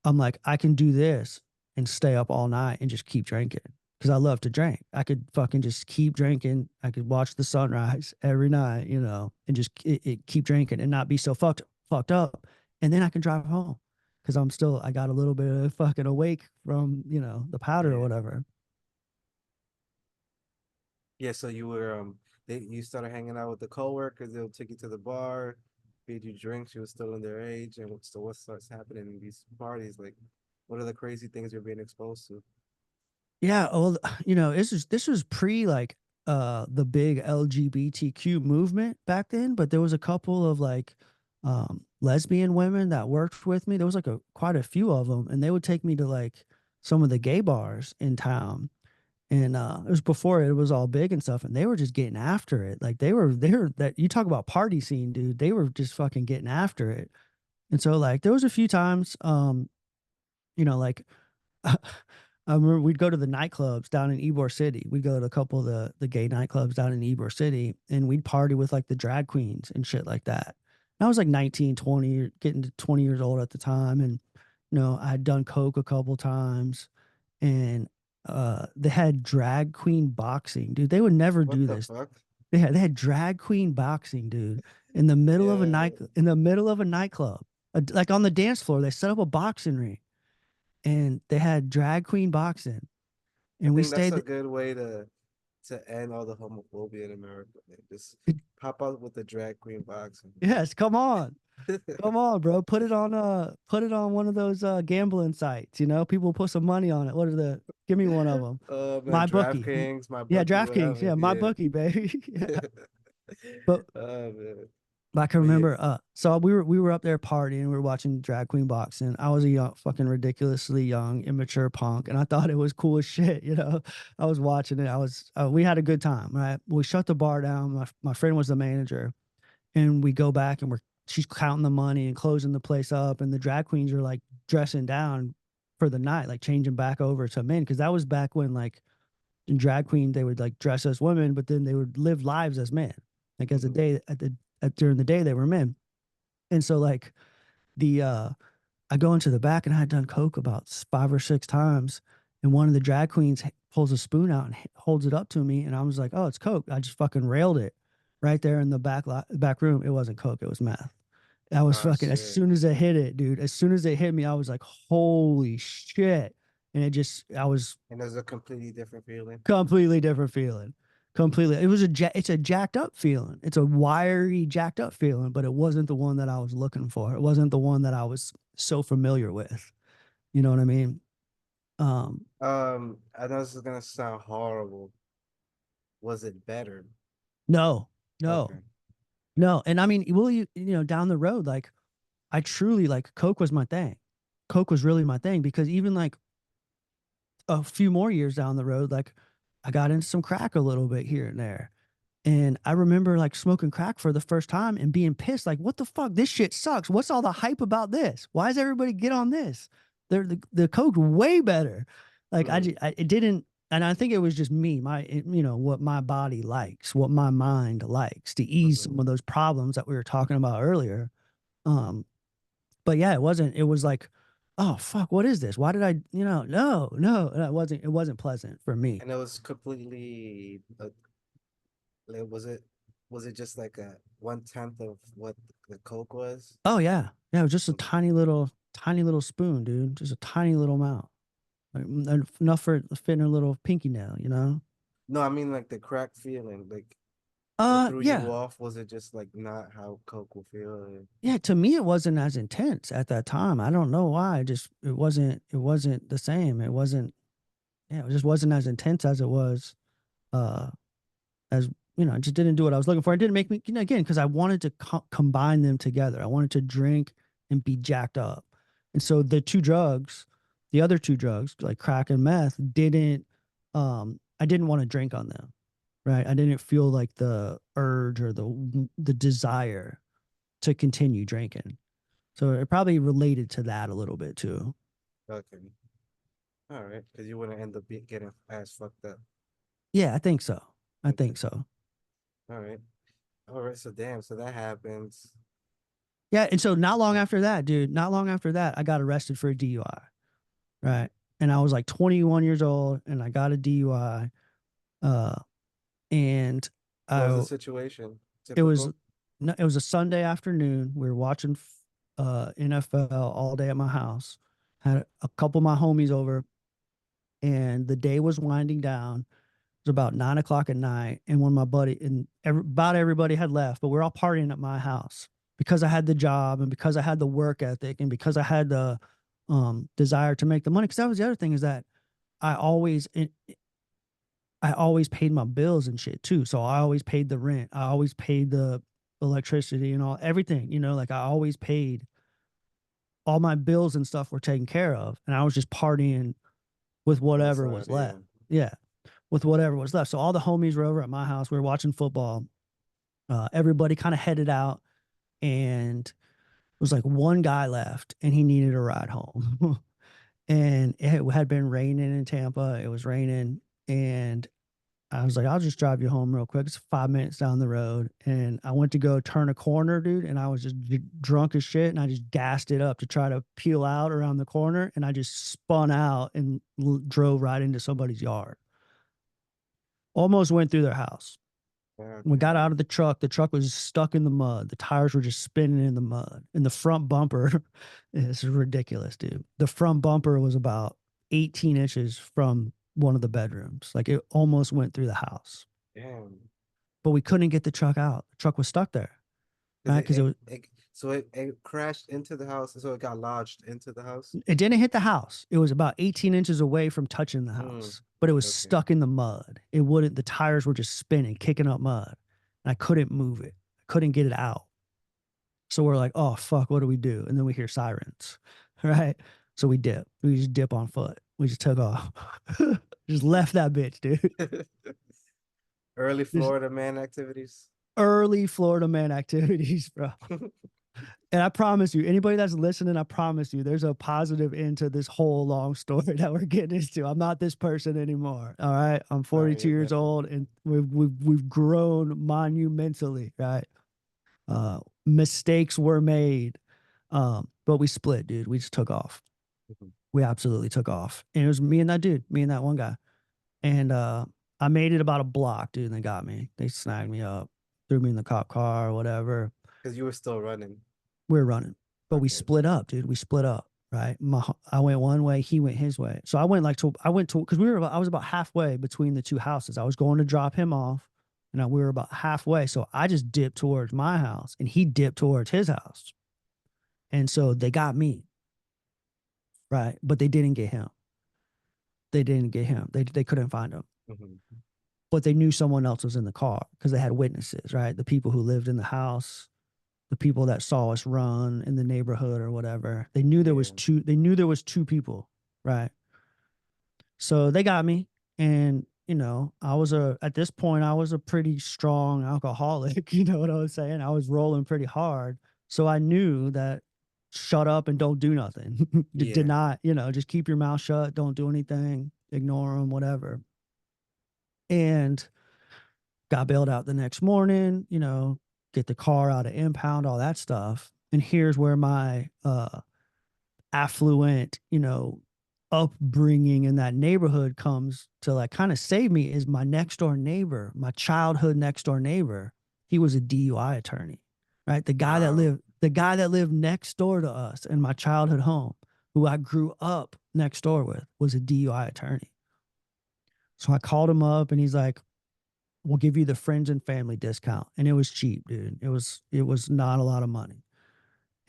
I'm like, I can do this and stay up all night and just keep drinking because I love to drink. I could fucking just keep drinking. I could watch the sunrise every night, you know, and just keep drinking and not be so fucked up. And then I can drive home because I got a little bit of fucking awake from, you know, the powder or Yeah, whatever. yeah. So you were you started hanging out with the coworkers. They'll take you to the bar, feed you drinks. You were still in their age, and so what starts happening in these parties? Like, what are the crazy things you're being exposed to? Yeah, well, you know, this was pre like the big LGBTQ movement back then, but there was a couple of like lesbian women that worked with me. There was like quite a few of them and they would take me to like some of the gay bars in town. And it was before it was all big and stuff and they were just getting after it. Like they were that you talk about party scene, dude. They were just fucking getting after it. And so like there was a few times you know, like I remember we'd go to the nightclubs down in Ybor City. We'd go to a couple of the gay nightclubs down in Ybor City and we'd party with like the drag queens and shit like that. And I was like 19, 20, getting to 20 years old at the time. And, you know, I had done coke a couple times and they had drag queen boxing. Dude, they would never What do the this. fuck? They had drag queen boxing, dude, Yeah, in the middle of a nightclub. Like on the dance floor, they set up a boxing ring and they had drag queen boxing I and we think that's stayed a good way to end all the homophobia in America. Man. Just pop out with the drag queen boxing. yes, come on, bro, put it on one of those gambling sites, you know, people put some money on it. What are the give me one of them. Oh man, My bookie. DraftKings, my Yeah, bookie, DraftKings. whatever. Yeah, my Yeah. bookie, baby. Yeah. but Oh man. I can But yeah, remember so we were up there partying, we were watching drag queen boxing. I was a young fucking ridiculously young immature punk and I thought it was cool as shit, you know. I was watching it. I was we had a good time, right? We shut the bar down. My friend was the manager and we go back and she's counting the money and closing the place up and the drag queens are like dressing down for the night, like changing back over to men because that was back when like in drag queen they would like dress as women but then they would live lives as men, like as a mhm. day during the day they were men. And so like the I go into the back and I had done coke about 5 or 6 times and one of the drag queens pulls a spoon out and holds it up to me, and I was like, "Oh, it's Coke." I just fucking railed it right there in the back room. It wasn't Coke, it was meth. I was Oh fucking, as shit. soon as it hit it, dude, as soon as it hit me, I was like, "Holy shit." And I was And there's a completely different feeling. completely different feeling. Completely. It's a jacked up feeling. It's a wiry, jacked up feeling, but it wasn't the one that I was looking for. It wasn't the one that I was so familiar with. You know what I mean? I know this is gonna sound horrible. Was it better? No, no, Okay. no. And I mean, will you know, down the road, like I truly like Coke was my thing. Coke was really my thing because even like a few more years down the road, like I got into some crack a little bit here and there. And I remember like smoking crack for the first time and being pissed, like, what the fuck? This shit sucks. What's all the hype about this? Why does everybody get on this? The Coke's way better. Like it didn't, and I think it was just me, you know, what my body likes, what my mind likes to ease some of those problems that we were talking about earlier. Um, but yeah, it was like, oh fuck, what is this? Why did I, you know, no, it wasn't pleasant for me. And it was completely like, was it just like a 1/10 of what the Coke was? Oh yeah. Yeah, it was just a Okay. tiny little spoon, dude. Just a tiny little amount. Like enough for fitting a little pinky nail, you know? No, I mean like the crack feeling, like it threw you Yeah. off. Was it just like not how Coke will feel? Yeah, to me it wasn't as intense at that time. I don't know why. It wasn't the same. It wasn't, yeah, it just wasn't as intense as it was uh as, you know, I just didn't do what I was looking for. It didn't make me, you know, again, because I wanted to combine them together. I wanted to drink and be jacked up. And so the other two drugs, like crack and meth, I didn't want to drink on them. Right. I didn't feel like the urge or the desire to continue drinking. So it probably related to that a little bit too. Okay. All right. Because you wouldn't end up getting ass fucked up. Yeah, I think so. I Okay. think so. All right. All right. So damn. So that happens. Yeah. And so not long after that, dude, not long after that, I got arrested for a DUI. Right. And I was like 21 years old and I got a DUI. Uh, and What was the I, situation? it was, Typical. no, it was a Sunday afternoon. We were watching NFL all day at my house. Had a couple of my homies over, and the day was winding down. It was about 9 o'clock at night. And when my buddy and about everybody had left, but we're all partying at my house because I had the job and because I had the work ethic and because I had the desire to make the money. Because that was the other thing is that I always I always paid my bills and shit too. So I always paid the rent. I always paid the electricity and everything, you know, like I always paid all my bills and stuff were taken care of. And I was just partying with On the whatever side. was Yeah. left. Yeah. With whatever was left. So all the homies were over at my house. We were watching football. Everybody kind of headed out and it was like one guy left and he needed a ride home. And it had been raining in Tampa. It was raining and I was like, I'll just drive you home real quick. It's 5 minutes down the road. And I went to go turn a corner, dude. And I was just drunk as shit. And I just gassed it up to try to peel out around the corner. And I just spun out and drove right into somebody's yard. Almost went through their house. God We got out damn. of the truck. The truck was stuck in the mud. The tires were just spinning in the mud. And the front bumper, this is ridiculous, dude. The front bumper was about 18 inches from one of the bedrooms. Like it almost went through the house. Damn. But we couldn't get the truck out. The truck was stuck there, Because right? Because it crashed into the house, so it got lodged into the house. it didn't hit the house. It was about 18 inches away from touching the Mm, house, but it was okay. stuck in the mud. It wouldn't. The tires were just spinning, kicking up mud, and I couldn't move it. I couldn't get it out. So we're like, oh fuck, what do we do? And then we hear sirens, right? So we dip. We just dip on foot. We just took off. Just left that bitch, dude. Early Just Florida man activities. early Florida man activities, bro. And I promise you, anybody that's listening, I promise you, there's a positive end to this whole long story that we're getting into. I'm not this person anymore. All right, I'm All 42 right, years definitely. old, and we've grown monumentally. Right, mistakes were made, but we split, dude. We just took off. We absolutely took off. And it was me and that dude, me and that one guy. And I made it about a block, dude, and they got me. They snagged me up, threw me in the cop car or whatever. Because you were still running. We were running. But we Okay. split up, dude. We split up, right? I went one way, he went his way. So I went because I was about halfway between the two houses. I was going to drop him off, and we were about halfway. So I just dipped towards my house, and he dipped towards his house. And so they got me, right? But they didn't get him. They didn't get him. They couldn't find him. Mm-hmm. But they knew someone else was in the car because they had witnesses, right? The people who lived in the house, the people that saw us run in the neighborhood or whatever. They knew there was two. They knew there was two people, right? So they got me, and at this point I was a pretty strong alcoholic. You know what I was saying? I was rolling pretty hard, so I knew that shut up and don't do nothing. Did not, just keep your mouth shut. Don't do anything. Ignore them, whatever. And got bailed out the next morning. Get the car out of impound, all that stuff. And here's where my affluent, upbringing in that neighborhood comes to like kind of save me. Is my next door neighbor, my childhood next door neighbor. He was a DUI attorney, right? The guy that lived next door to us in my childhood home, who I grew up next door with, was a DUI attorney. So I called him up and he's like, we'll give you the friends and family discount. And it was cheap, dude. It was not a lot of money.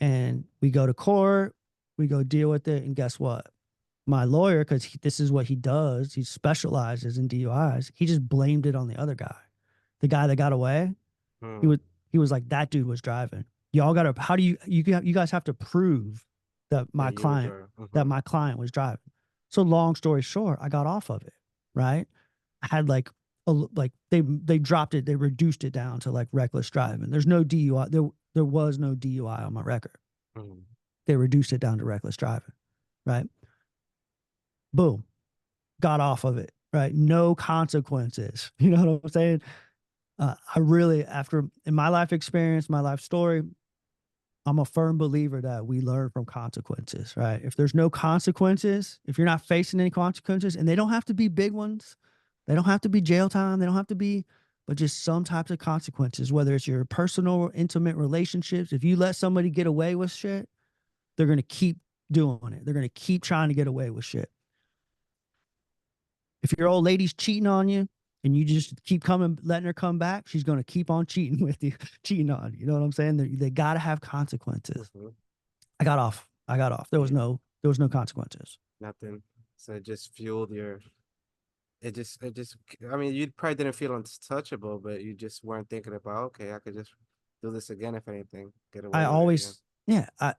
And we go to court, we go deal with it. And guess what? My lawyer, because this is what he does, he specializes in DUIs. He just blamed it on the other guy. The guy that got away, he was like, that dude was driving. Y'all got to, how do you guys have to prove that my client was driving. So long story short, I got off of it, right? I had like they dropped it, they reduced it down to like reckless driving. There's no DUI. There was no DUI on my record. They reduced it down to reckless driving, right? Boom, got off of it, right? No consequences. You know what I'm saying? I really, in my life experience, my life story, I'm a firm believer that we learn from consequences, right? If there's no consequences, if you're not facing any consequences, and they don't have to be big ones, they don't have to be jail time, they don't have to be, but just some types of consequences, whether it's your personal or intimate relationships. If you let somebody get away with shit, they're going to keep doing it. They're going to keep trying to get away with shit. If your old lady's cheating on you and you just keep letting her come back, she's going to keep on cheating with you, cheating on you. You know what I'm saying? They got to have consequences. I got off. There was no consequences. Nothing. So it just fueled I mean, you probably didn't feel untouchable, but you just weren't thinking about, okay, I could just do this again if anything, get away with it.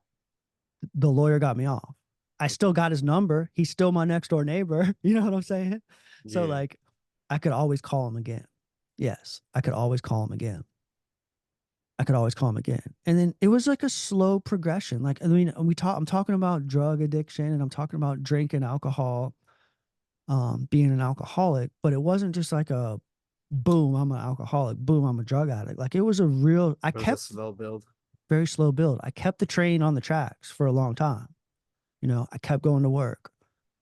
The lawyer got me off. I still got his number. He's still my next door neighbor. You know what I'm saying? So like, I could always call him again. Yes, I could always call him again. And then it was like a slow progression. Like, I mean, I'm talking about drug addiction and I'm talking about drinking alcohol, being an alcoholic, but it wasn't just like a boom, I'm an alcoholic, boom, I'm a drug addict. Like it was a slow build. Very slow build. I kept the train on the tracks for a long time. I kept going to work.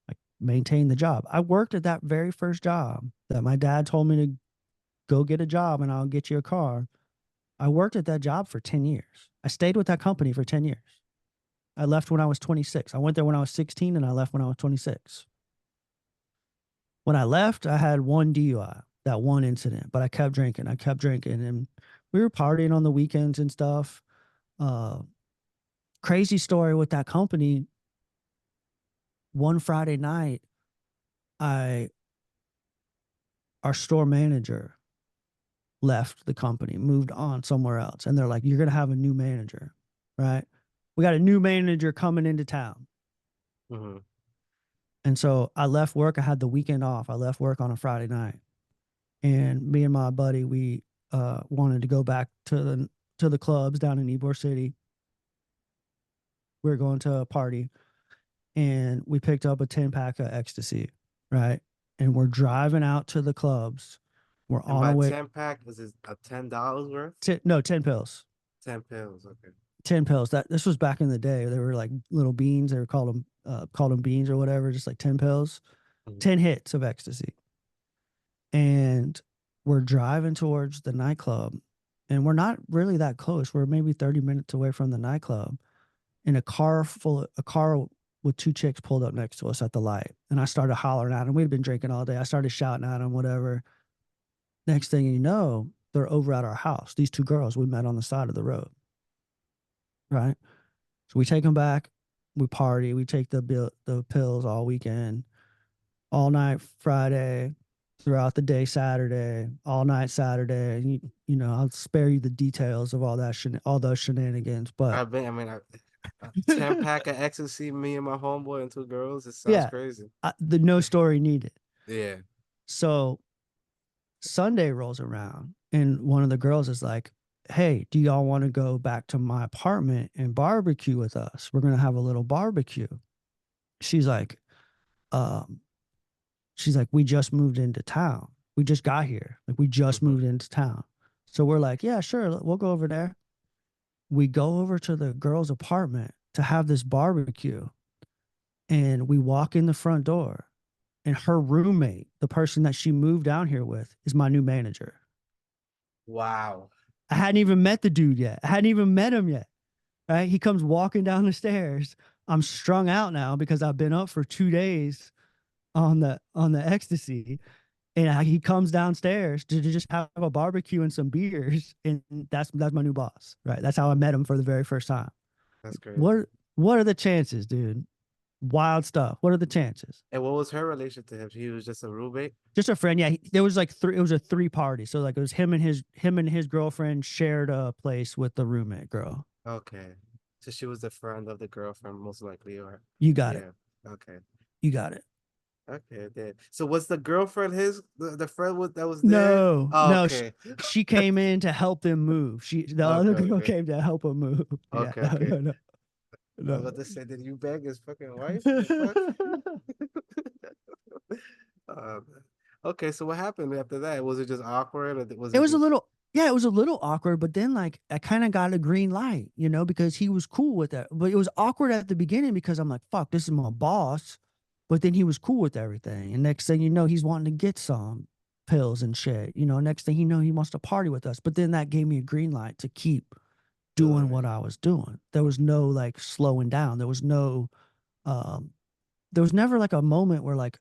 I maintained the job. I worked at that very first job that my dad told me to go get a job and I'll get you a car. I worked at that job for 10 years. I stayed with that company for 10 years. I left when I was 26. I went there when I was 16 and I left when I was 26. When I left, I had one DUI, that one incident, but I kept drinking. And we were partying on the weekends and stuff. Crazy story with that company. One Friday night, our store manager left the company, moved on somewhere else. And they're like, you're going to have a new manager, right? We got a new manager coming into town. Mm-hmm. And so I left work. I had the weekend off. I left work on a Friday night. And me and my buddy, we wanted to go back to the clubs down in Ybor City. We were going to a party. And we picked up a 10-pack of ecstasy, right? And we're driving out to the clubs. We're on our way. 10-pack, was it $10 worth? 10 pills. 10 pills, okay. 10 pills. This was back in the day. They were like little beans. They were called them beans or whatever, just like 10 pills, 10 hits of ecstasy. And we're driving towards the nightclub, and we're not really that close. We're maybe 30 minutes away from the nightclub, and a car with 2 chicks pulled up next to us at the light. And I started hollering at them. We'd been drinking all day. I started shouting at them, whatever. Next thing you know, they're over at our house. These 2 girls we met on the side of the road. Right. So we take them back. We party. We take the pills all weekend, all night Friday, throughout the day Saturday, all night Saturday. You know, I'll spare you the details of all those shenanigans. But I 10-pack of ecstasy, me and my homeboy and 2 girls. It sounds crazy. The no story needed. Yeah. So Sunday rolls around, and one of the girls is like, hey, do y'all want to go back to my apartment and barbecue with us? We're going to have a little barbecue. She's like, we just moved into town. We just got here. Like, we just moved into town. So we're like, yeah, sure. We'll go over there. We go over to the girl's apartment to have this barbecue. And we walk in the front door, and her roommate, the person that she moved down here with, is my new manager. Wow. I hadn't even met the dude yet. I hadn't even met him yet. Right? He comes walking down the stairs. I'm strung out now because I've been up for 2 days on the ecstasy. And he comes downstairs to just have a barbecue and some beers. And that's my new boss. Right? That's how I met him for the very first time. That's great. What are the chances, dude? Wild stuff. What are the chances? And what was her relation to him? He was just a roommate? Just a friend. Yeah. There was like it was a 3 party. So like it was him and his girlfriend shared a place with the roommate girl. Okay. So she was the friend of the girlfriend, most likely, or you got it. Okay. You got it. Okay, then. So was the girlfriend the friend that was there? No. Oh, okay. She came in to help them move. The other girl came to help him move. Okay, yeah, okay. No. I was about to say, did you bang his fucking wife? Okay, so what happened after that? Was it just awkward, or was it? It was a little, yeah, it was a little awkward. But then, like, I kind of got a green light, you know, because he was cool with that. But it was awkward at the beginning because I'm like, fuck, this is my boss. But then he was cool with everything, and next thing you know, he's wanting to get some pills and shit. You know, next thing you know, he wants to party with us. But then that gave me a green light to keep doing what I was doing. There was no like slowing down. There was no, there was never like a moment where like,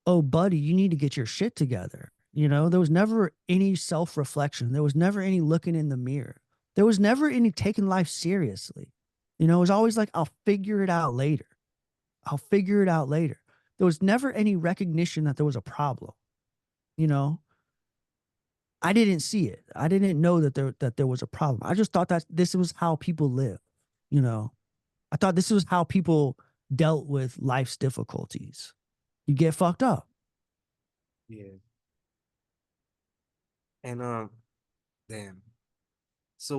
oh, buddy, you need to get your shit together. You know, there was never any self-reflection. There was never any looking in the mirror. There was never any taking life seriously. You know, it was always like, I'll figure it out later. I'll figure it out later. There was never any recognition that there was a problem. You know, I didn't see it. I didn't know that there was a problem. I just thought that this was how people live. You know, I thought this was how people dealt with life's difficulties. You get fucked up. Yeah. And damn. So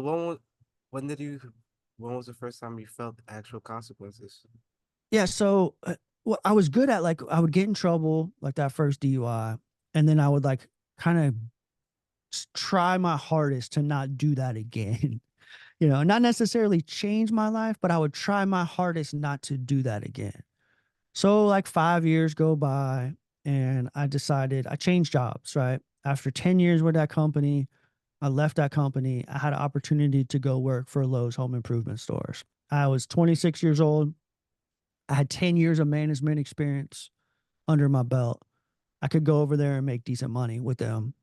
when was the first time you felt actual consequences? Yeah, so what I was good at, like, I would get in trouble like that first DUI, and then I would like kind of try my hardest to not do that again. You know, not necessarily change my life, but I would try my hardest not to do that again. So like 5 years go by, and I decided I changed jobs, right? After 10 years with that company, I left that company. I had an opportunity to go work for Lowe's home improvement stores. I was 26 years old. I had 10 years of management experience under my belt. I could go over there and make decent money with them.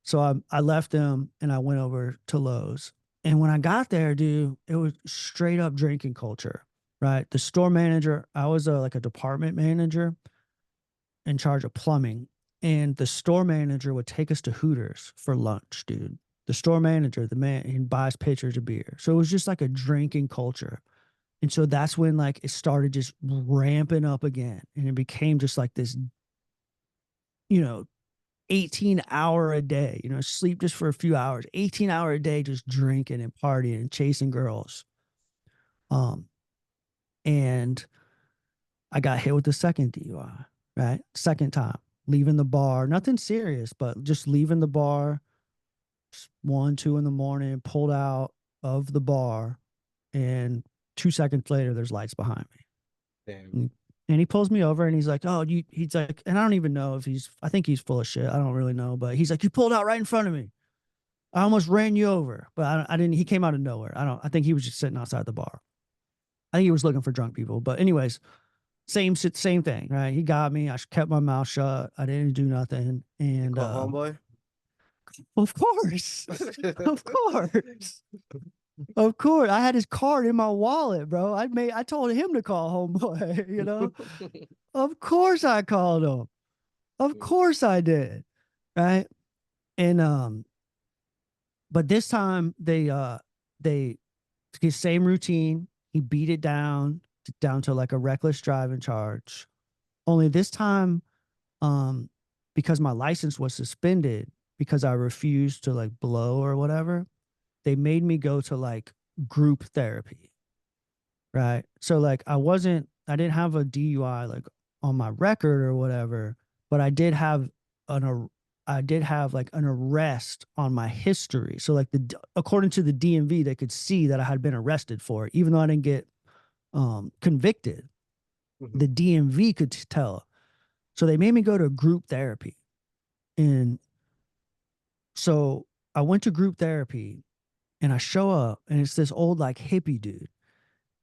So I left them and I went over to Lowe's. And when I got there, dude, it was straight up drinking culture, right? The store manager, I was like a department manager in charge of plumbing. And the store manager would take us to Hooters for lunch, dude. The store manager, the man, he buys pitchers of beer. So it was just like a drinking culture. And so that's when like it started just ramping up again. And it became just like this, you know, 18-hour a day, you know, sleep just for a few hours, 18-hour a day, just drinking and partying and chasing girls. And I got hit with the second DUI, right? Second time, leaving the bar, nothing serious, but just leaving the bar, 1, 2 in the morning, pulled out of the bar, and 2 seconds later, there's lights behind me. Damn. And he pulls me over and he's like, oh, he's like, and I don't even know if I think he's full of shit. I don't really know, but he's like, you pulled out right in front of me. I almost ran you over, but I didn't. He came out of nowhere. I think he was just sitting outside the bar. I think he was looking for drunk people. But anyways, same thing, right? He got me. I kept my mouth shut. I didn't do nothing. And Call homeboy. of course, of course, of course. I had his card in my wallet, bro. I told him to call homeboy. You know, of course I called him. Of course I did, right? And but this time they same routine. He beat it down to like a reckless driving charge. Only this time, because my license was suspended because I refused to like blow or whatever, they made me go to like group therapy. Right. So like I didn't have a DUI like on my record or whatever, but I did have like an arrest on my history. So like according to the DMV, they could see that I had been arrested for it, even though I didn't get convicted. Mhm. The DMV could tell. So they made me go to group therapy. And so I went to group therapy and I show up and it's this old like hippie dude.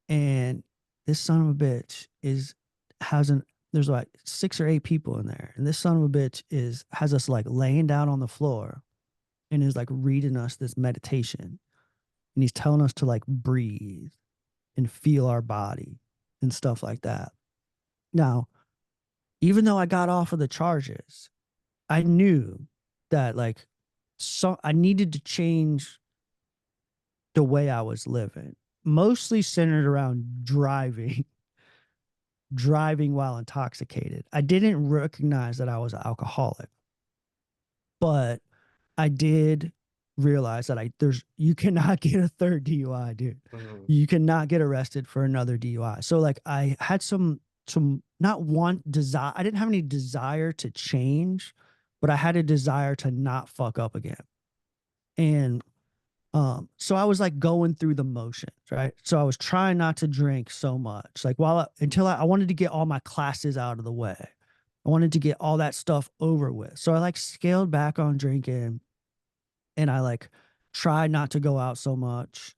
And this son of a bitch there's like 6 or 8 people in there. And this son of a bitch has us like laying down on the floor and is like reading us this meditation. And he's telling us to like breathe and feel our body and stuff like that. Now, even though I got off of the charges, I knew that like I needed to change the way I was living, mostly centered around driving while intoxicated. I didn't recognize that I was an alcoholic, but I did realize that you cannot get a third DUI, dude. Mhm. You cannot get arrested for another DUI. So like I had some not one desire. I didn't have any desire to change, but I had a desire to not fuck up again. And so I was like going through the motions, right? So I was trying not to drink so much, like until I wanted to get all my classes out of the way. I wanted to get all that stuff over with. So I like scaled back on drinking and I like tried not to go out so much.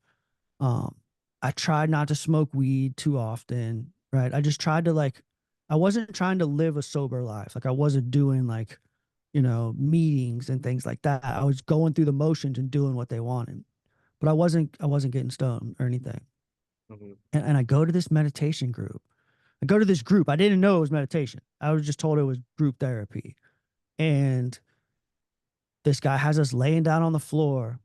I tried not to smoke weed too often, right? I just tried to like, I wasn't trying to live a sober life. Like I wasn't doing like, meetings and things like that. I was going through the motions and doing what they wanted, but I wasn't getting stoned or anything. Mhm. And I go to this meditation group. I go to this group. I didn't know it was meditation. I was just told it was group therapy. And this guy has us laying down on the floor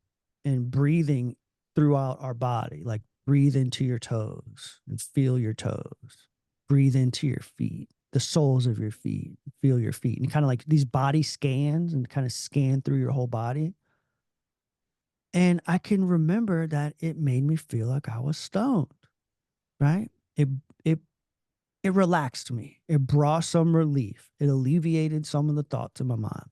and breathing throughout our body, like breathe into your toes and feel your toes, breathe into your feet, the soles of your feet, feel your feet, and kind of like these body scans and kind of scan through your whole body. And I can remember that it made me feel like I was stoned, right? It it relaxed me. It brought some relief. It alleviated some of the thoughts in my mind.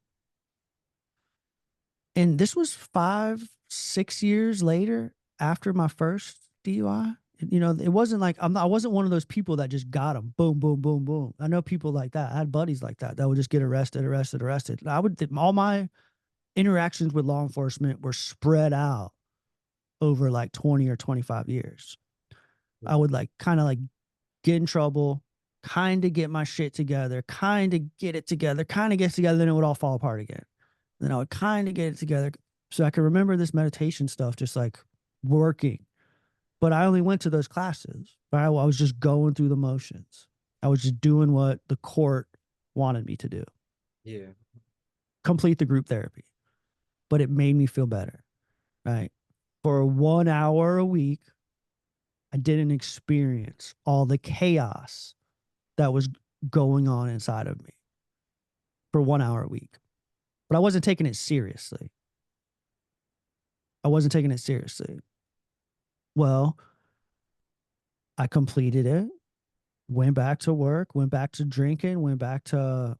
And this was 5, 6 years later after my first DUI. It wasn't like I wasn't one of those people that just got them, boom, boom, boom, boom. I know people like that. I had buddies like that would just get arrested. All my interactions with law enforcement were spread out over like 20 or 25 years. I would like kind of like get in trouble, kind of get my shit together, kind of get it together, kind of get together, then it would all fall apart again. Then I would kind of get it together. So I can remember this meditation stuff just like working. But I only went to those classes. I was just going through the motions. I was just doing what the court wanted me to do. Yeah. Complete the group therapy. But it made me feel better, right? For 1 hour a week, I didn't experience all the chaos that was going on inside of me for 1 hour a week. But I wasn't taking it seriously. Well, I completed it, went back to work, went back to drinking, went back to,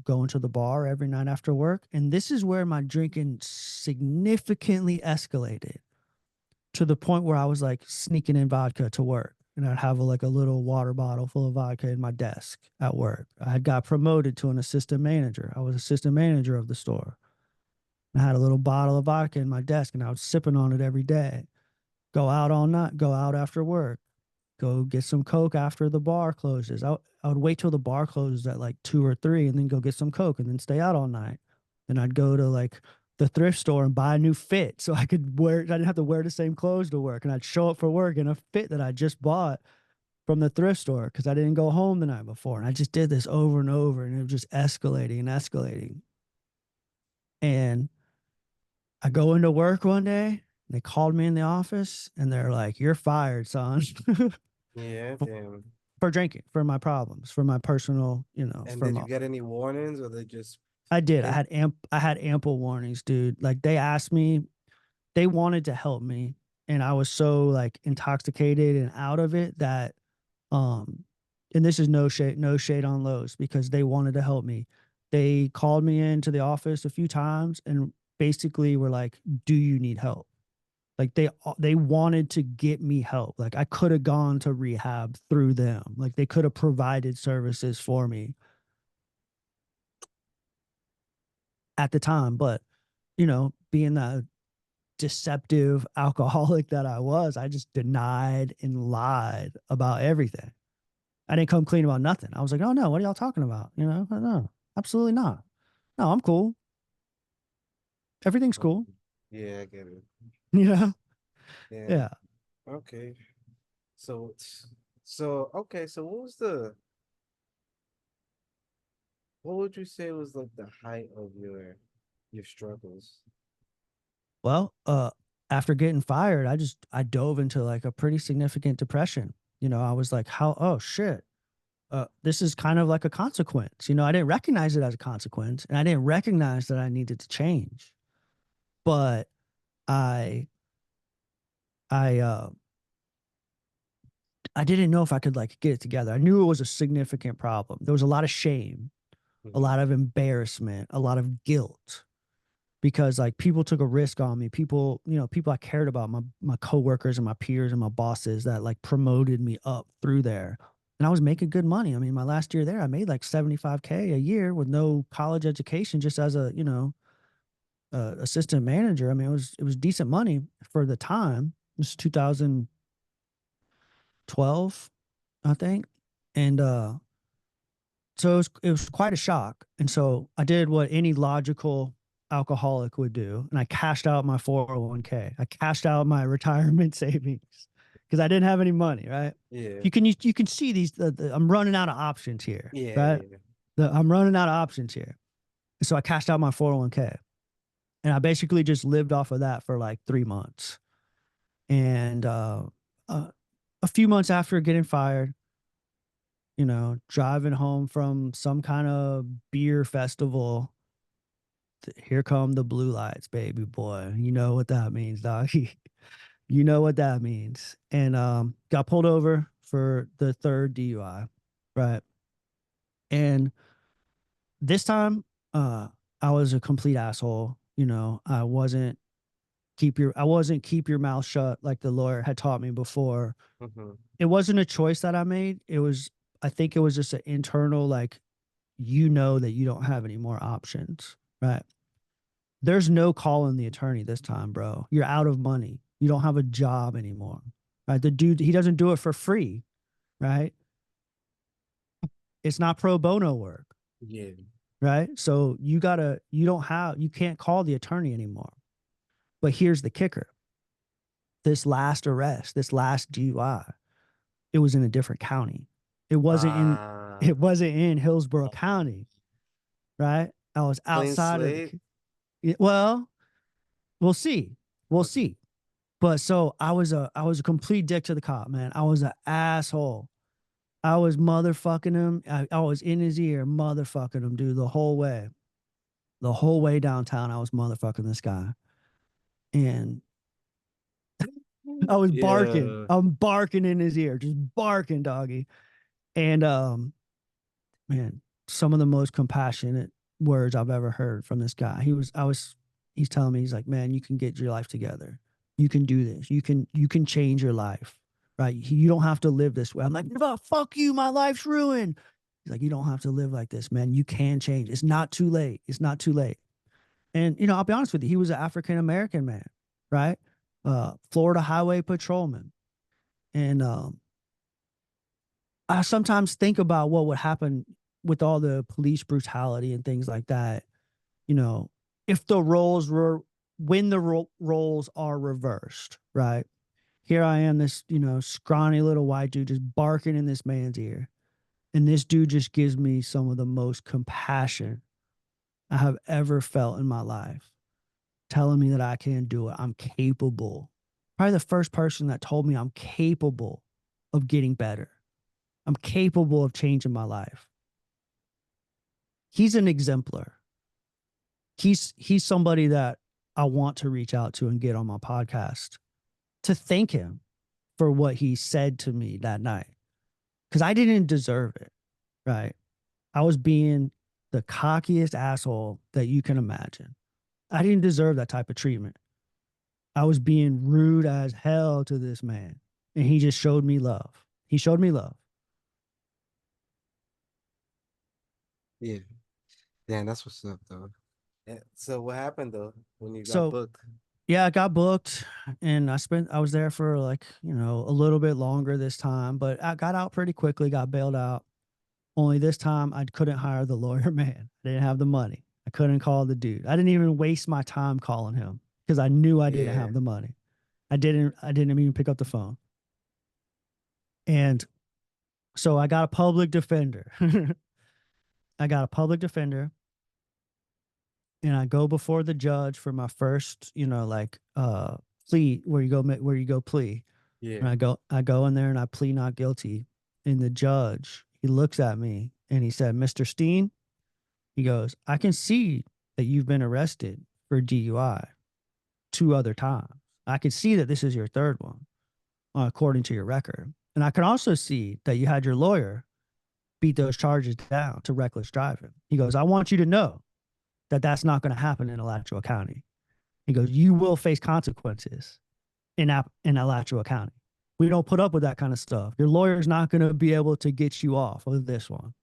going to the bar every night after work. And this is where my drinking significantly escalated. to the point where I was like sneaking in vodka to work. And I'd have like a little water bottle full of vodka in my desk at work. I had got promoted to an assistant manager. I was assistant manager of the store. I had a little bottle of vodka in my desk and I was sipping on it every day. Go out all night, go out after work, go get some Coke after the bar closes. I would wait till the bar closes at like 2 or 3 and then go get some Coke and then stay out all night. Then I'd go to like the thrift store and buy a new fit so I could wear, I didn't have to wear the same clothes to work. And I'd show up for work in a fit that I just bought from the thrift store because I didn't go home the night before. And I just did this over and over and it was just escalating and escalating. And I go into work one day. They called me in the office and they're like, "You're fired, son." Yeah, damn. For drinking, for my problems, for my personal, And for did my you get any warnings, or they just I did. hit? I had ample warnings, dude. Like they asked me, they wanted to help me, and I was so like intoxicated and out of it that um and this is no shade on Lowe's because they wanted to help me. They called me into the office a few times and basically were like, "Do you need help?" Like they wanted to get me help. Like I could have gone to rehab through them. Like they could have provided services for me at the time, but being the deceptive alcoholic that I was, I just denied and lied about everything. I didn't come clean about nothing. I was like, "Oh no, what are y'all talking about?" No, absolutely not. No, I'm cool. Everything's Oh, cool. yeah, I get it. You know? Yeah. Yeah. Okay. So, so okay. So, what would you say was like the height of your struggles? Well, after getting fired, I dove into like a pretty significant depression. I was like, how, oh shit. This is kind of like a consequence. I didn't recognize it as a consequence and I didn't recognize that I needed to change. But I I I didn't know if I could like get it together. I knew it was a significant problem. There was a lot of shame, a Mhm. lot of embarrassment, a lot of guilt because like people took a risk on me. People I cared about, my coworkers and my peers and my bosses that like promoted me up through there. And I was making good money. I mean, my last year there, I made like 75K a year with no college education, just as a, assistant manager. I mean, it was decent money for the time. This is 2012, I think. And so it was quite a shock. And so I did what any logical alcoholic would do, and I cashed out my 401k. I cashed out my retirement savings because I didn't have any money. Right? Yeah. You can see these. I'm running out of options here. Yeah. Right? Yeah. I'm running out of options here. So I cashed out my 401k, and I basically just lived off of that for like 3 months. And uh, a few months after getting fired, driving home from some kind of beer festival. Here come the blue lights, baby boy. You know what that means, dog. You know what that means. And got pulled over for the third DUI. Right. And this time, I was a complete asshole. I wasn't keep your mouth shut like the lawyer had taught me before. Mhm. It wasn't a choice that I made. I think it was just an internal, like, that you don't have any more options. Right. There's no calling the attorney this time, bro. You're out of money. You don't have a job anymore. Right. The dude, he doesn't do it for free. Right. It's not pro bono work. Yeah. Right. So you can't call the attorney anymore. But here's the kicker: this last arrest, this last DUI, it was in a different county. It wasn't in, Ah, it wasn't in Hillsborough County. Right. I was clean outside of slate. well, we'll see. We'll Okay. see. But so I was a complete dick to the cop, man. I was an asshole. I was motherfucking him. I was in his ear, motherfucking him, dude, the whole way. The whole way downtown, I was motherfucking this guy. And I was barking. Yeah. I'm barking in his ear, just barking, doggy. And man, some of the most compassionate words I've ever heard from this guy. He's telling me, he's like, "Man, you can get your life together. You can do this. You can change your life, right? You don't have to live this way. I'm like, oh, fuck you. My life's ruined. He's like, you don't have to live like this, man. You can change. It's not too late. It's not too late. And, you know, I'll be honest with you. He was an African-American man, right? Florida highway patrolman. And I sometimes think about what would happen with all the police brutality and things like that. You know, if the roles were, when the roles are reversed, right? Here I am, this, you know, scrawny little white dude just barking in this man's ear. And this dude just gives me some of the most compassion I have ever felt in my life, telling me that I can do it. I'm capable. Probably the first person that told me I'm capable of getting better. I'm capable of changing my life. He's an exemplar. He's somebody that I want to reach out to and get on my podcast to thank him for what he said to me that night. Because I didn't deserve it, right? I was being the cockiest asshole that you can imagine. I didn't deserve that type of treatment. I was being rude as hell to this man. And he just showed me love. He showed me love. Yeah. Damn, that's what's up, though. Yeah. So what happened though when you got So booked? yeah, I got booked and I was there for like, you know, a little bit longer this time, but I got out pretty quickly, got bailed out. Only this time I couldn't hire the lawyer, man. I didn't have the money. I couldn't call the dude. I didn't even waste my time calling him because I knew I didn't Yeah. have the money. I didn't even pick up the phone. And so I got a public defender. I got a public defender and I go before the judge for my first, you know, like plea where you go plea. Yeah. And I go in there and I plead not guilty. And the judge, he looks at me and he said, "Mr. Steen," he goes, "I can see that you've been arrested for DUI 2 other times. I can see that this is your third one, according to your record. And I can also see that you had your lawyer beat those charges down to reckless driving." He goes, "I want you to know that that's not going to happen in Alachua County." He goes, "You will face consequences in Alachua County. We don't put up with that kind of stuff. Your lawyer's not going to be able to get you off of this one."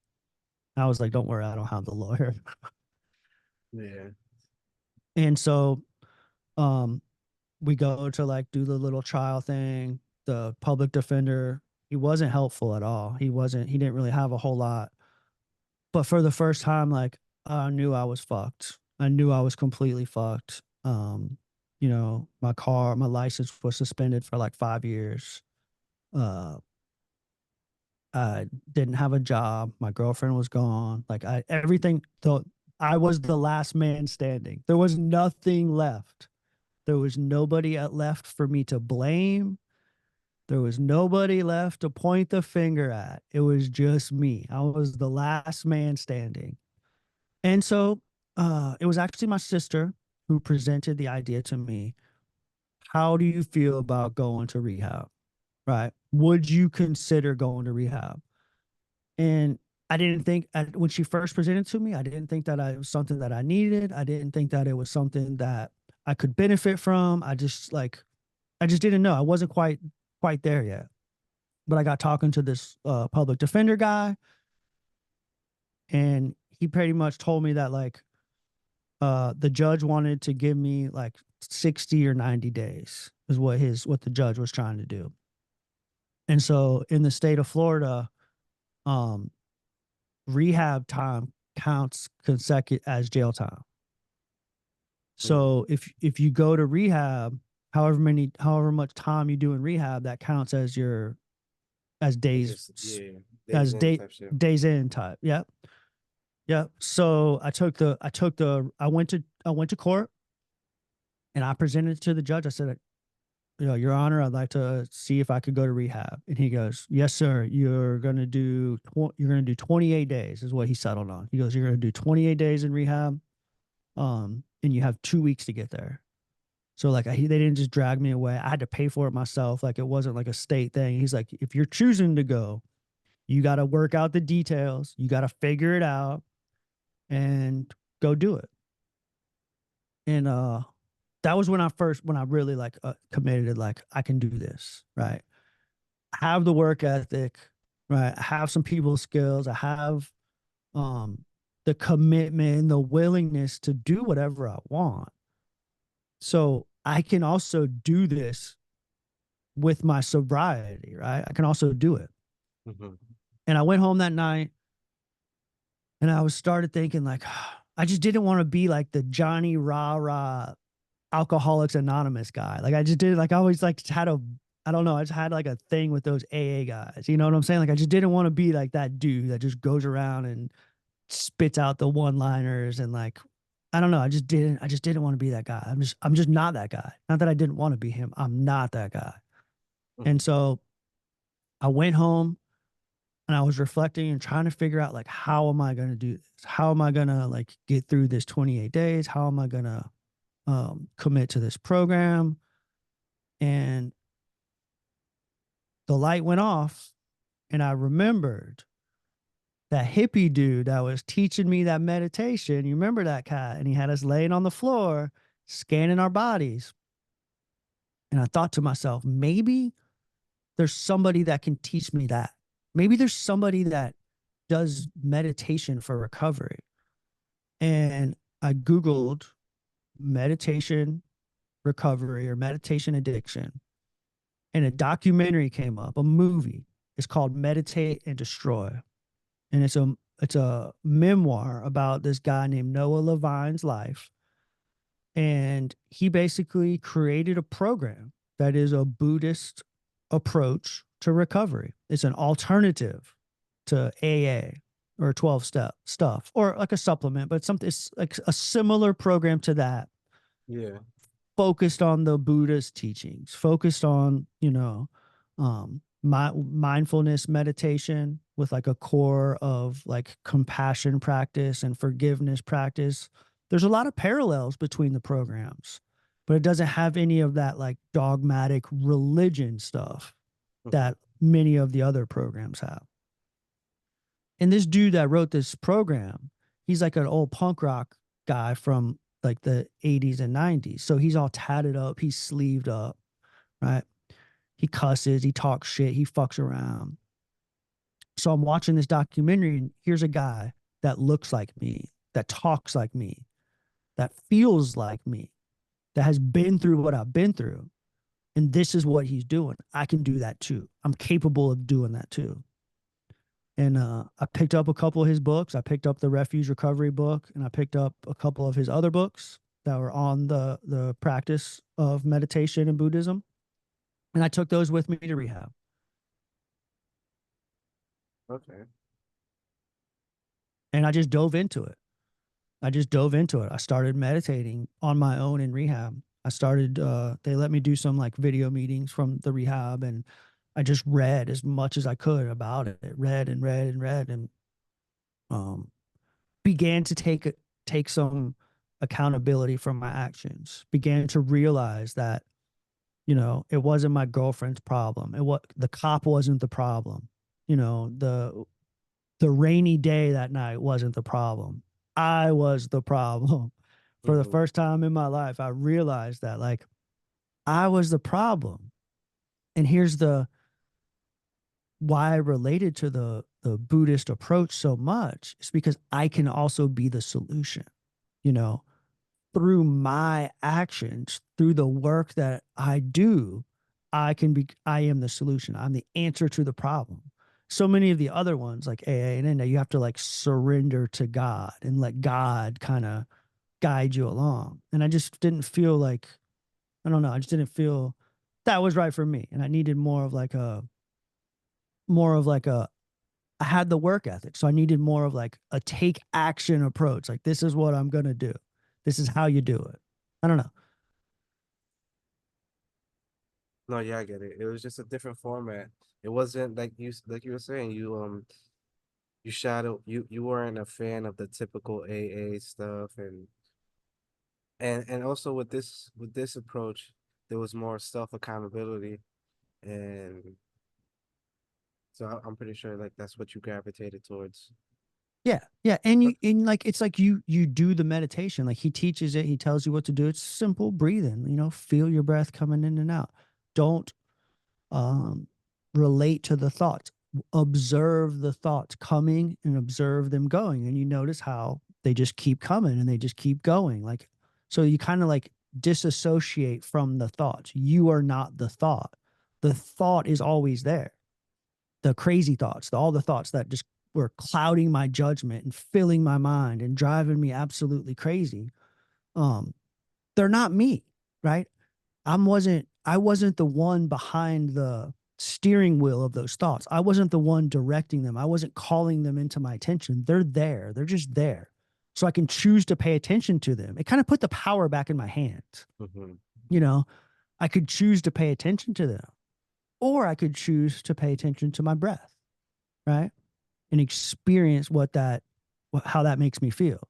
I was like, "Don't worry, I don't have the lawyer." Yeah. And so we go to like do the little trial thing. The public defender, he wasn't helpful at all. He didn't really have a whole lot. But for the first time, like I knew I was fucked. I knew I was completely fucked. You know, my license was suspended for like 5 years. Uh, I didn't have a job. My girlfriend was gone. Like everything. Though I was the last man standing. There was nothing left. There was nobody left for me to blame. There was nobody left to point the finger at. It was just me. I was the last man standing. And so it was actually my sister who presented the idea to me. How do you feel about going to rehab? Right? Would you consider going to rehab? And I didn't think, when she first presented to me, I didn't think that it was something that I needed. I didn't think that it was something that I could benefit from. I just didn't know. I wasn't quite there yet. But I got talking to this public defender guy, and he pretty much told me that like the judge wanted to give me like 60 or 90 days is what the judge was trying to do. And so in the state of Florida, um, rehab time counts consecutive as jail time. So if you go to rehab, however much time you do in rehab, that counts as your days Days in type shit. days in type. Yep. Yep. So I went to court and I presented it to the judge. I said, you know, Your Honor, I'd like to see if I could go to rehab. And he goes, "Yes, sir. You're going to do 28 days is what he settled on." He goes, "You're going to do 28 days in rehab. And you have 2 weeks to get there." So like they didn't just drag me away. I had to pay for it myself. Like it wasn't like a state thing. He's like, "If you're choosing to go, you got to work out the details. You got to figure it out and go do it." And that was when I really like committed, like I can do this, right? I have the work ethic, right? I have some people skills. I have um the commitment and the willingness to do whatever I want. So I can also do this with my sobriety, right? I can also do it. Mm-hmm. And I went home that night and I was started thinking like, I just didn't want to be like the Johnny Rah Rah Alcoholics Anonymous guy. Like I just did, like I always like had a, I don't know, I just had like a thing with those AA guys. You know what I'm saying? Like I just didn't want to be like that dude that just goes around and spits out the one-liners and like, I don't know. I just didn't want to be that guy. I'm just not that guy. Not that I didn't want to be him. I'm not that guy. Mm-hmm. And so I went home and I was reflecting and trying to figure out like, how am I going to do this? How am I going to like get through this 28 days? How am I going to commit to this program? And the light went off and I remembered that hippie dude that was teaching me that meditation. You remember that guy? And he had us laying on the floor, scanning our bodies. And I thought to myself, maybe there's somebody that can teach me that. Maybe there's somebody that does meditation for recovery. And I Googled meditation recovery or meditation addiction. And a documentary came up, a movie. It's called Meditate and Destroy. And it's a memoir about this guy named Noah Levine's life. And he basically created a program that is a Buddhist approach to recovery. It's an alternative to AA or 12-step stuff or like a supplement, but something, it's like a similar program to that, Yeah. focused on the Buddha's teachings, focused on, mindfulness meditation with like a core of like compassion practice and forgiveness practice. There's a lot of parallels between the programs, but it doesn't have any of that like dogmatic religion stuff Mm-hmm. that many of the other programs have. And this dude that wrote this program, he's like an old punk rock guy from like the 80s and 90s. So he's all tatted up, he's sleeved up, right? He cusses, he talks shit, he fucks around. So I'm watching this documentary, and here's a guy that looks like me, that talks like me, that feels like me, that has been through what I've been through. And this is what he's doing. I can do that too. I'm capable of doing that too. And I picked up a couple of his books. I picked up the Refuge Recovery book, and I picked up a couple of his other books that were on the practice of meditation and Buddhism. And I took those with me to rehab. Okay. And I just dove into it. I started meditating on my own in rehab. I started, they let me do some like video meetings from the rehab, and I just read as much as I could about it. Read and read and read, and um, began to take some accountability for my actions. Began to realize that, it wasn't my girlfriend's problem. The cop wasn't the problem. The rainy day that night wasn't the problem. I was the problem. For the Mm-hmm. first time in my life, I realized that like I was the problem. And here's the why I related to the Buddhist approach so much is because I can also be the solution, you know, through my actions, through the work that I do, I am the solution. I'm the answer to the problem. So many of the other ones like AA and NA, you have to like surrender to God and let God kind of guide you along. And I just didn't feel like, I don't know, I just didn't feel that was right for me. And I needed more of like a, I had the work ethic. So I needed more of like a take action approach. Like, this is what I'm going to do. This is how you do it. I don't know. No, yeah, I get it. It was just a different format. It wasn't like you were saying, you weren't a fan of the typical AA stuff, and also with this approach, there was more self accountability, and so I'm pretty sure like that's what you gravitated towards. Yeah. And like it's like you do the meditation. Like he teaches it, he tells you what to do. It's simple breathing, feel your breath coming in and out. Don't um relate to the thoughts. Observe the thoughts coming and observe them going. And you notice how they just keep coming and they just keep going. Like so you kind of like disassociate from the thoughts. You are not the thought. The thought is always there. The crazy thoughts, all the thoughts that just were clouding my judgment and filling my mind and driving me absolutely crazy. Um, they're not me, right? I wasn't the one behind the steering wheel of those thoughts. I wasn't the one directing them. I wasn't calling them into my attention. They're there. They're just there. So I can choose to pay attention to them. It kind of put the power back in my hands. Mm-hmm. I could choose to pay attention to them, or I could choose to pay attention to my breath, right? And experience how that makes me feel.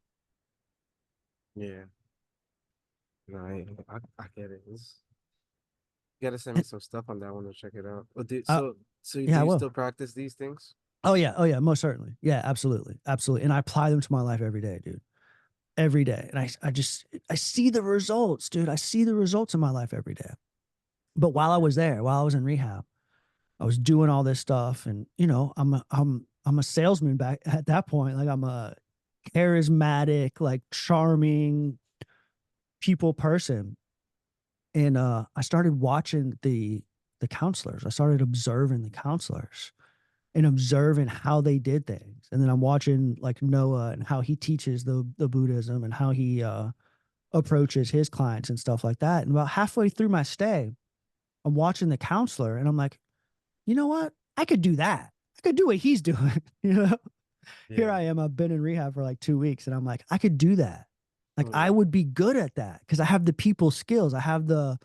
Yeah. No, I get it. You gotta send me some stuff on that one to check it out. Uh, So do yeah, I you will. still practice these things? Oh yeah, most certainly. Yeah, absolutely, absolutely. And I apply them to my life every day, dude. Every day, and I see the results, dude. I see the results in my life every day. But while I Okay. was there, while I was in rehab, I was doing all this stuff, and I'm a salesman back at that point. Like I'm a charismatic, like charming people person, and I started watching the counselors. I started observing the counselors and observing how they did things. And then I'm watching like Noah and how he teaches the Buddhism and how he approaches his clients and stuff like that. And about halfway through my stay, I'm watching the counselor and I'm like, you know what? I could do that. I could do what he's doing. Here Yeah. I am. I've been in rehab for like 2 weeks and I'm like, I could do that. Like I Mm. would be good at that because I have the people skills. I have the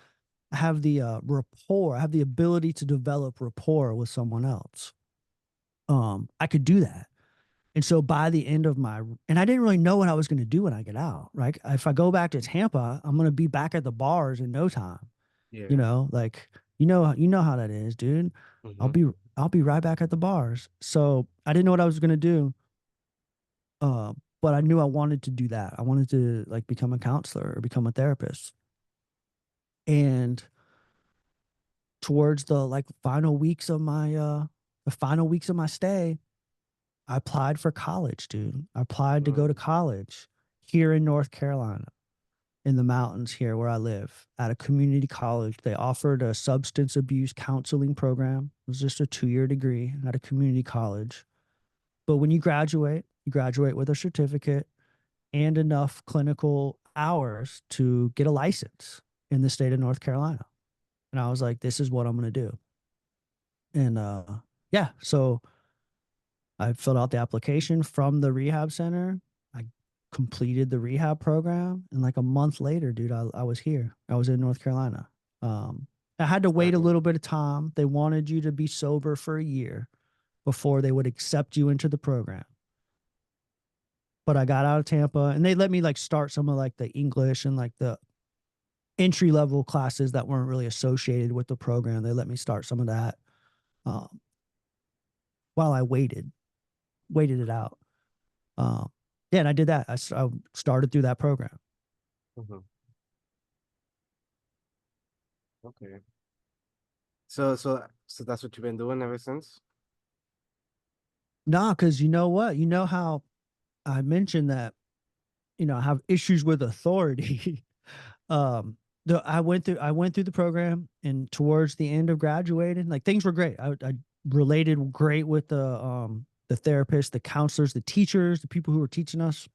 rapport. I have the ability to develop rapport with someone else. I could do that. And so by the end of and I didn't really know what I was going to do when I get out, right? If I go back to Tampa, I'm going to be back at the bars in no time. Yeah. Like, how that is, dude. I'll Mm-hmm. be, I'll be right back at the bars. So I didn't know what I was going to do. But I knew I wanted to do that. I wanted to like become a counselor or become a therapist. And towards the like the final weeks of my stay, I applied for college, dude. I applied to go to Mm. college here in North Carolina, in the mountains here where I live, at a community college. They offered a substance abuse counseling program. It was just a 2-year degree at a community college. But when you graduate with a certificate and enough clinical hours to get a license in the state of North Carolina. And I was like, this is what I'm going to do. And yeah, so I filled out the application from the rehab center. I completed the rehab program. And like a month later, dude, I was here. I was in North Carolina. I had to wait a Nice. little bit of time. They wanted you to be sober for a year before they would accept you into the program. But I got out of Tampa and they let me like start some of like the English and like the entry level classes that weren't really associated with the program. They let me start some of that um, while I waited it out. Um, yeah, and I did that. I started through that program. Mm-hmm. Okay. So that's what you've been doing ever since? Nah, because you know what? You know how I mentioned that, I have issues with authority. um, I went through the program and towards the end of graduating, like things were great. I related great with the therapists, the counselors, the teachers, the people who were teaching us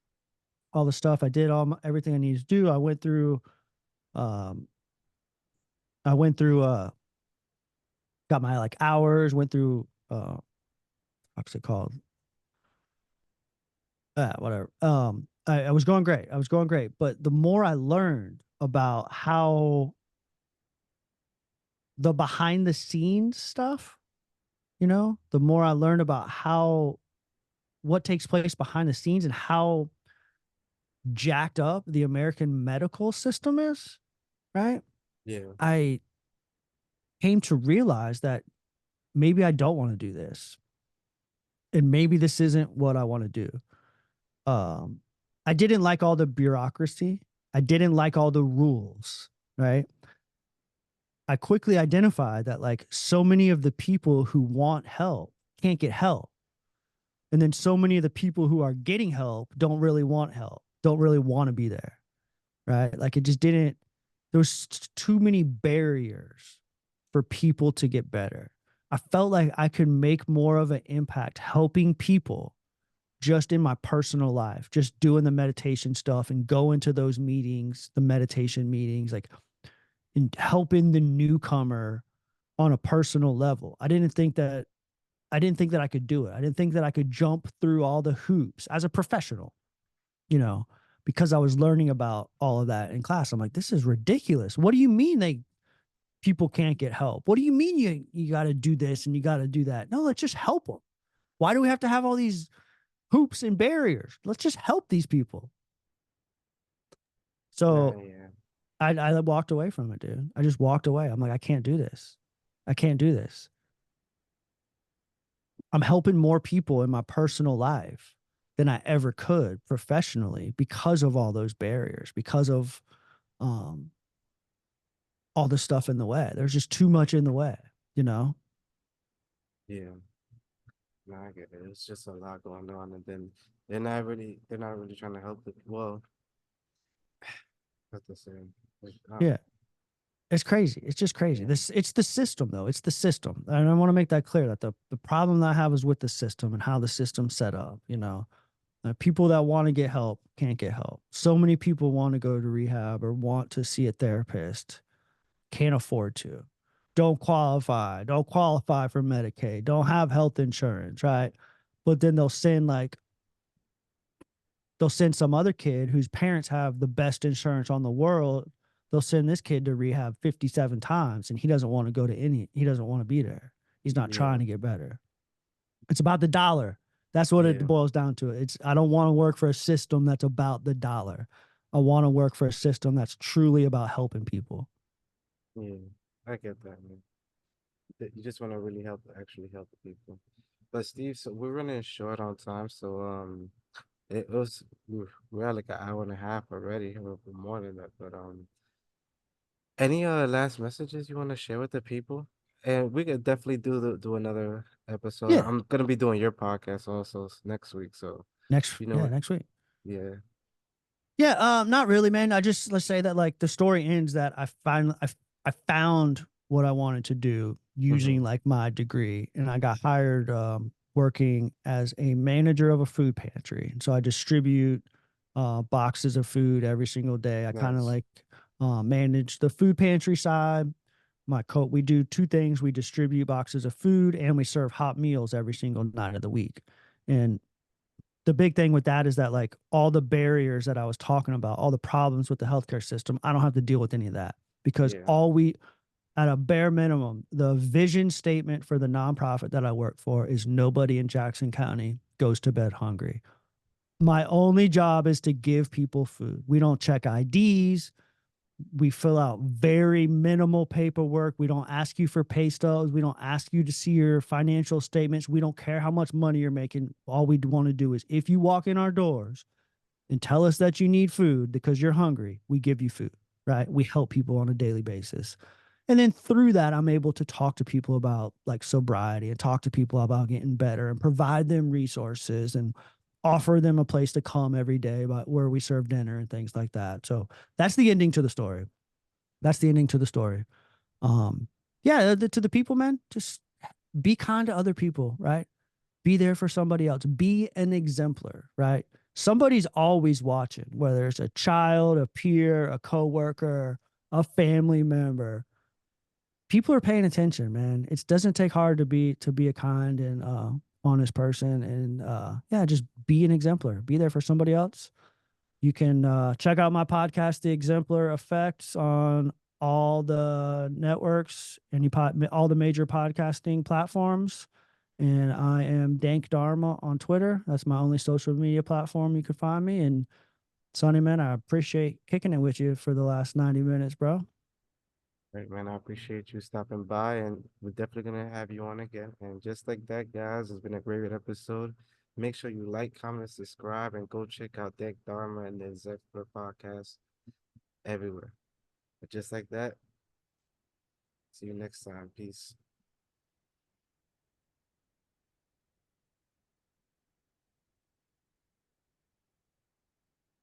all the stuff. I did everything I needed to do. Um, I went through got my like hours, went through what's it called? Whatever. I was going great. I was going great. But the more I learned about how the behind the scenes stuff, the more I learned about what takes place behind the scenes and how jacked up the American medical system is, right? Yeah. I came to realize that maybe I don't want to do this. And maybe this isn't what I want to do. I didn't like all the bureaucracy. I didn't like all the rules, right? I quickly identified that like so many of the people who want help can't get help. And then so many of the people who are getting help don't really want help, don't really want to be there, right? Like it just didn't, there was too many barriers for people to get better. I felt like I could make more of an impact helping people just in my personal life, just doing the meditation stuff and going to those meetings, the meditation meetings, like and helping the newcomer on a personal level. I didn't think that I could do it. I didn't think that I could jump through all the hoops as a professional, you know, because I was learning about all of that in class. I'm like, this is ridiculous. What do you mean people can't get help? What do you mean you got to do this and you got to do that? No, let's just help them. Why do we have to have all these hoops and barriers? Let's just help these people. So yeah. I walked away from it, dude. I just walked away. I'm like, I can't do this. I can't do this. I'm helping more people in my personal life than I ever could professionally because of all those barriers, because of um, all the stuff in the way. There's just too much in the way, you know? Yeah. No, I get it. It's just a lot going on, and then they're not really trying to help it. Well, that's the same. Like, Yeah. It's crazy. It's just crazy. yeah, It's the system though. It's the system. And I want to make that clear that the problem that I have is with the system and how the system's set up, you know. People that want to get help can't get help. So many people want to go to rehab or want to see a therapist, can't afford to, don't qualify for Medicaid, don't have health insurance, right? But then they'll send some other kid whose parents have the best insurance on the world. They'll send this kid to rehab 57 times and he doesn't want to go to he doesn't want to be there. He's not yeah, trying to get better. It's about the dollar. That's what it yeah, boils down to. It's I don't want to work for a system that's about the dollar. I want to work for a system that's truly about helping people. yeah. I get that, man. You just want to really actually help the people. But Steve, so we're running short on time, so it was we're at like an hour and a half already, or more than that. But any last messages you want to share with the people? And we could definitely do another episode. Yeah. I'm gonna be doing your podcast also next week, so you know what? Next week. Yeah, Yeah, not really, man. I just let's say that like the story ends that I found what I wanted to do mm-hmm. using like my degree, and I got hired working as a manager of a food pantry. So I distribute boxes of food every single day. I kind of Nice. like manage the food pantry side. We do two things: we distribute boxes of food, and we serve hot meals every single night of the week. And the big thing with that is that like all the barriers that I was talking about, all the problems with the healthcare system, I don't have to deal with any of that because Yeah, all we at a bare minimum, the vision statement for the nonprofit that I work for is nobody in Jackson County goes to bed hungry. My only job is to give people food. We don't check IDs. We fill out very minimal paperwork. We don't ask you for pay stubs. We don't ask you to see your financial statements. We don't care how much money you're making. All we want to do is if you walk in our doors and tell us that you need food because you're hungry, we give you food, right? We help people on a daily basis. And then through that, I'm able to talk to people about like sobriety and talk to people about getting better and provide them resources and offer them a place to come every day about where we serve dinner and things like that. So that's the ending to the story. That's the ending to the story. Um, yeah, to the people, man, just be kind to other people, right? Be there for somebody else. Be an exemplar, right? Somebody's always watching, whether it's a child, a peer, a coworker, a family member. People are paying attention, man. It doesn't take hard to be a kind and honest person, and yeah, just be an exemplar. Be there for somebody else. You can check out my podcast, The Exemplar Effects, on all the networks, all the major podcasting platforms. And I am Dank Dharma on Twitter. That's my only social media platform you can find me. And Sonny, man, I appreciate kicking it with you for the last 90 minutes, bro. right, man. I appreciate you stopping by, and we're definitely gonna have you on again. And just like that, guys, it's been a great episode. Make sure you like, comment, subscribe, and go check out Deck Dharma and the Exemplar Podcast everywhere. But just like that, see you next time. Peace.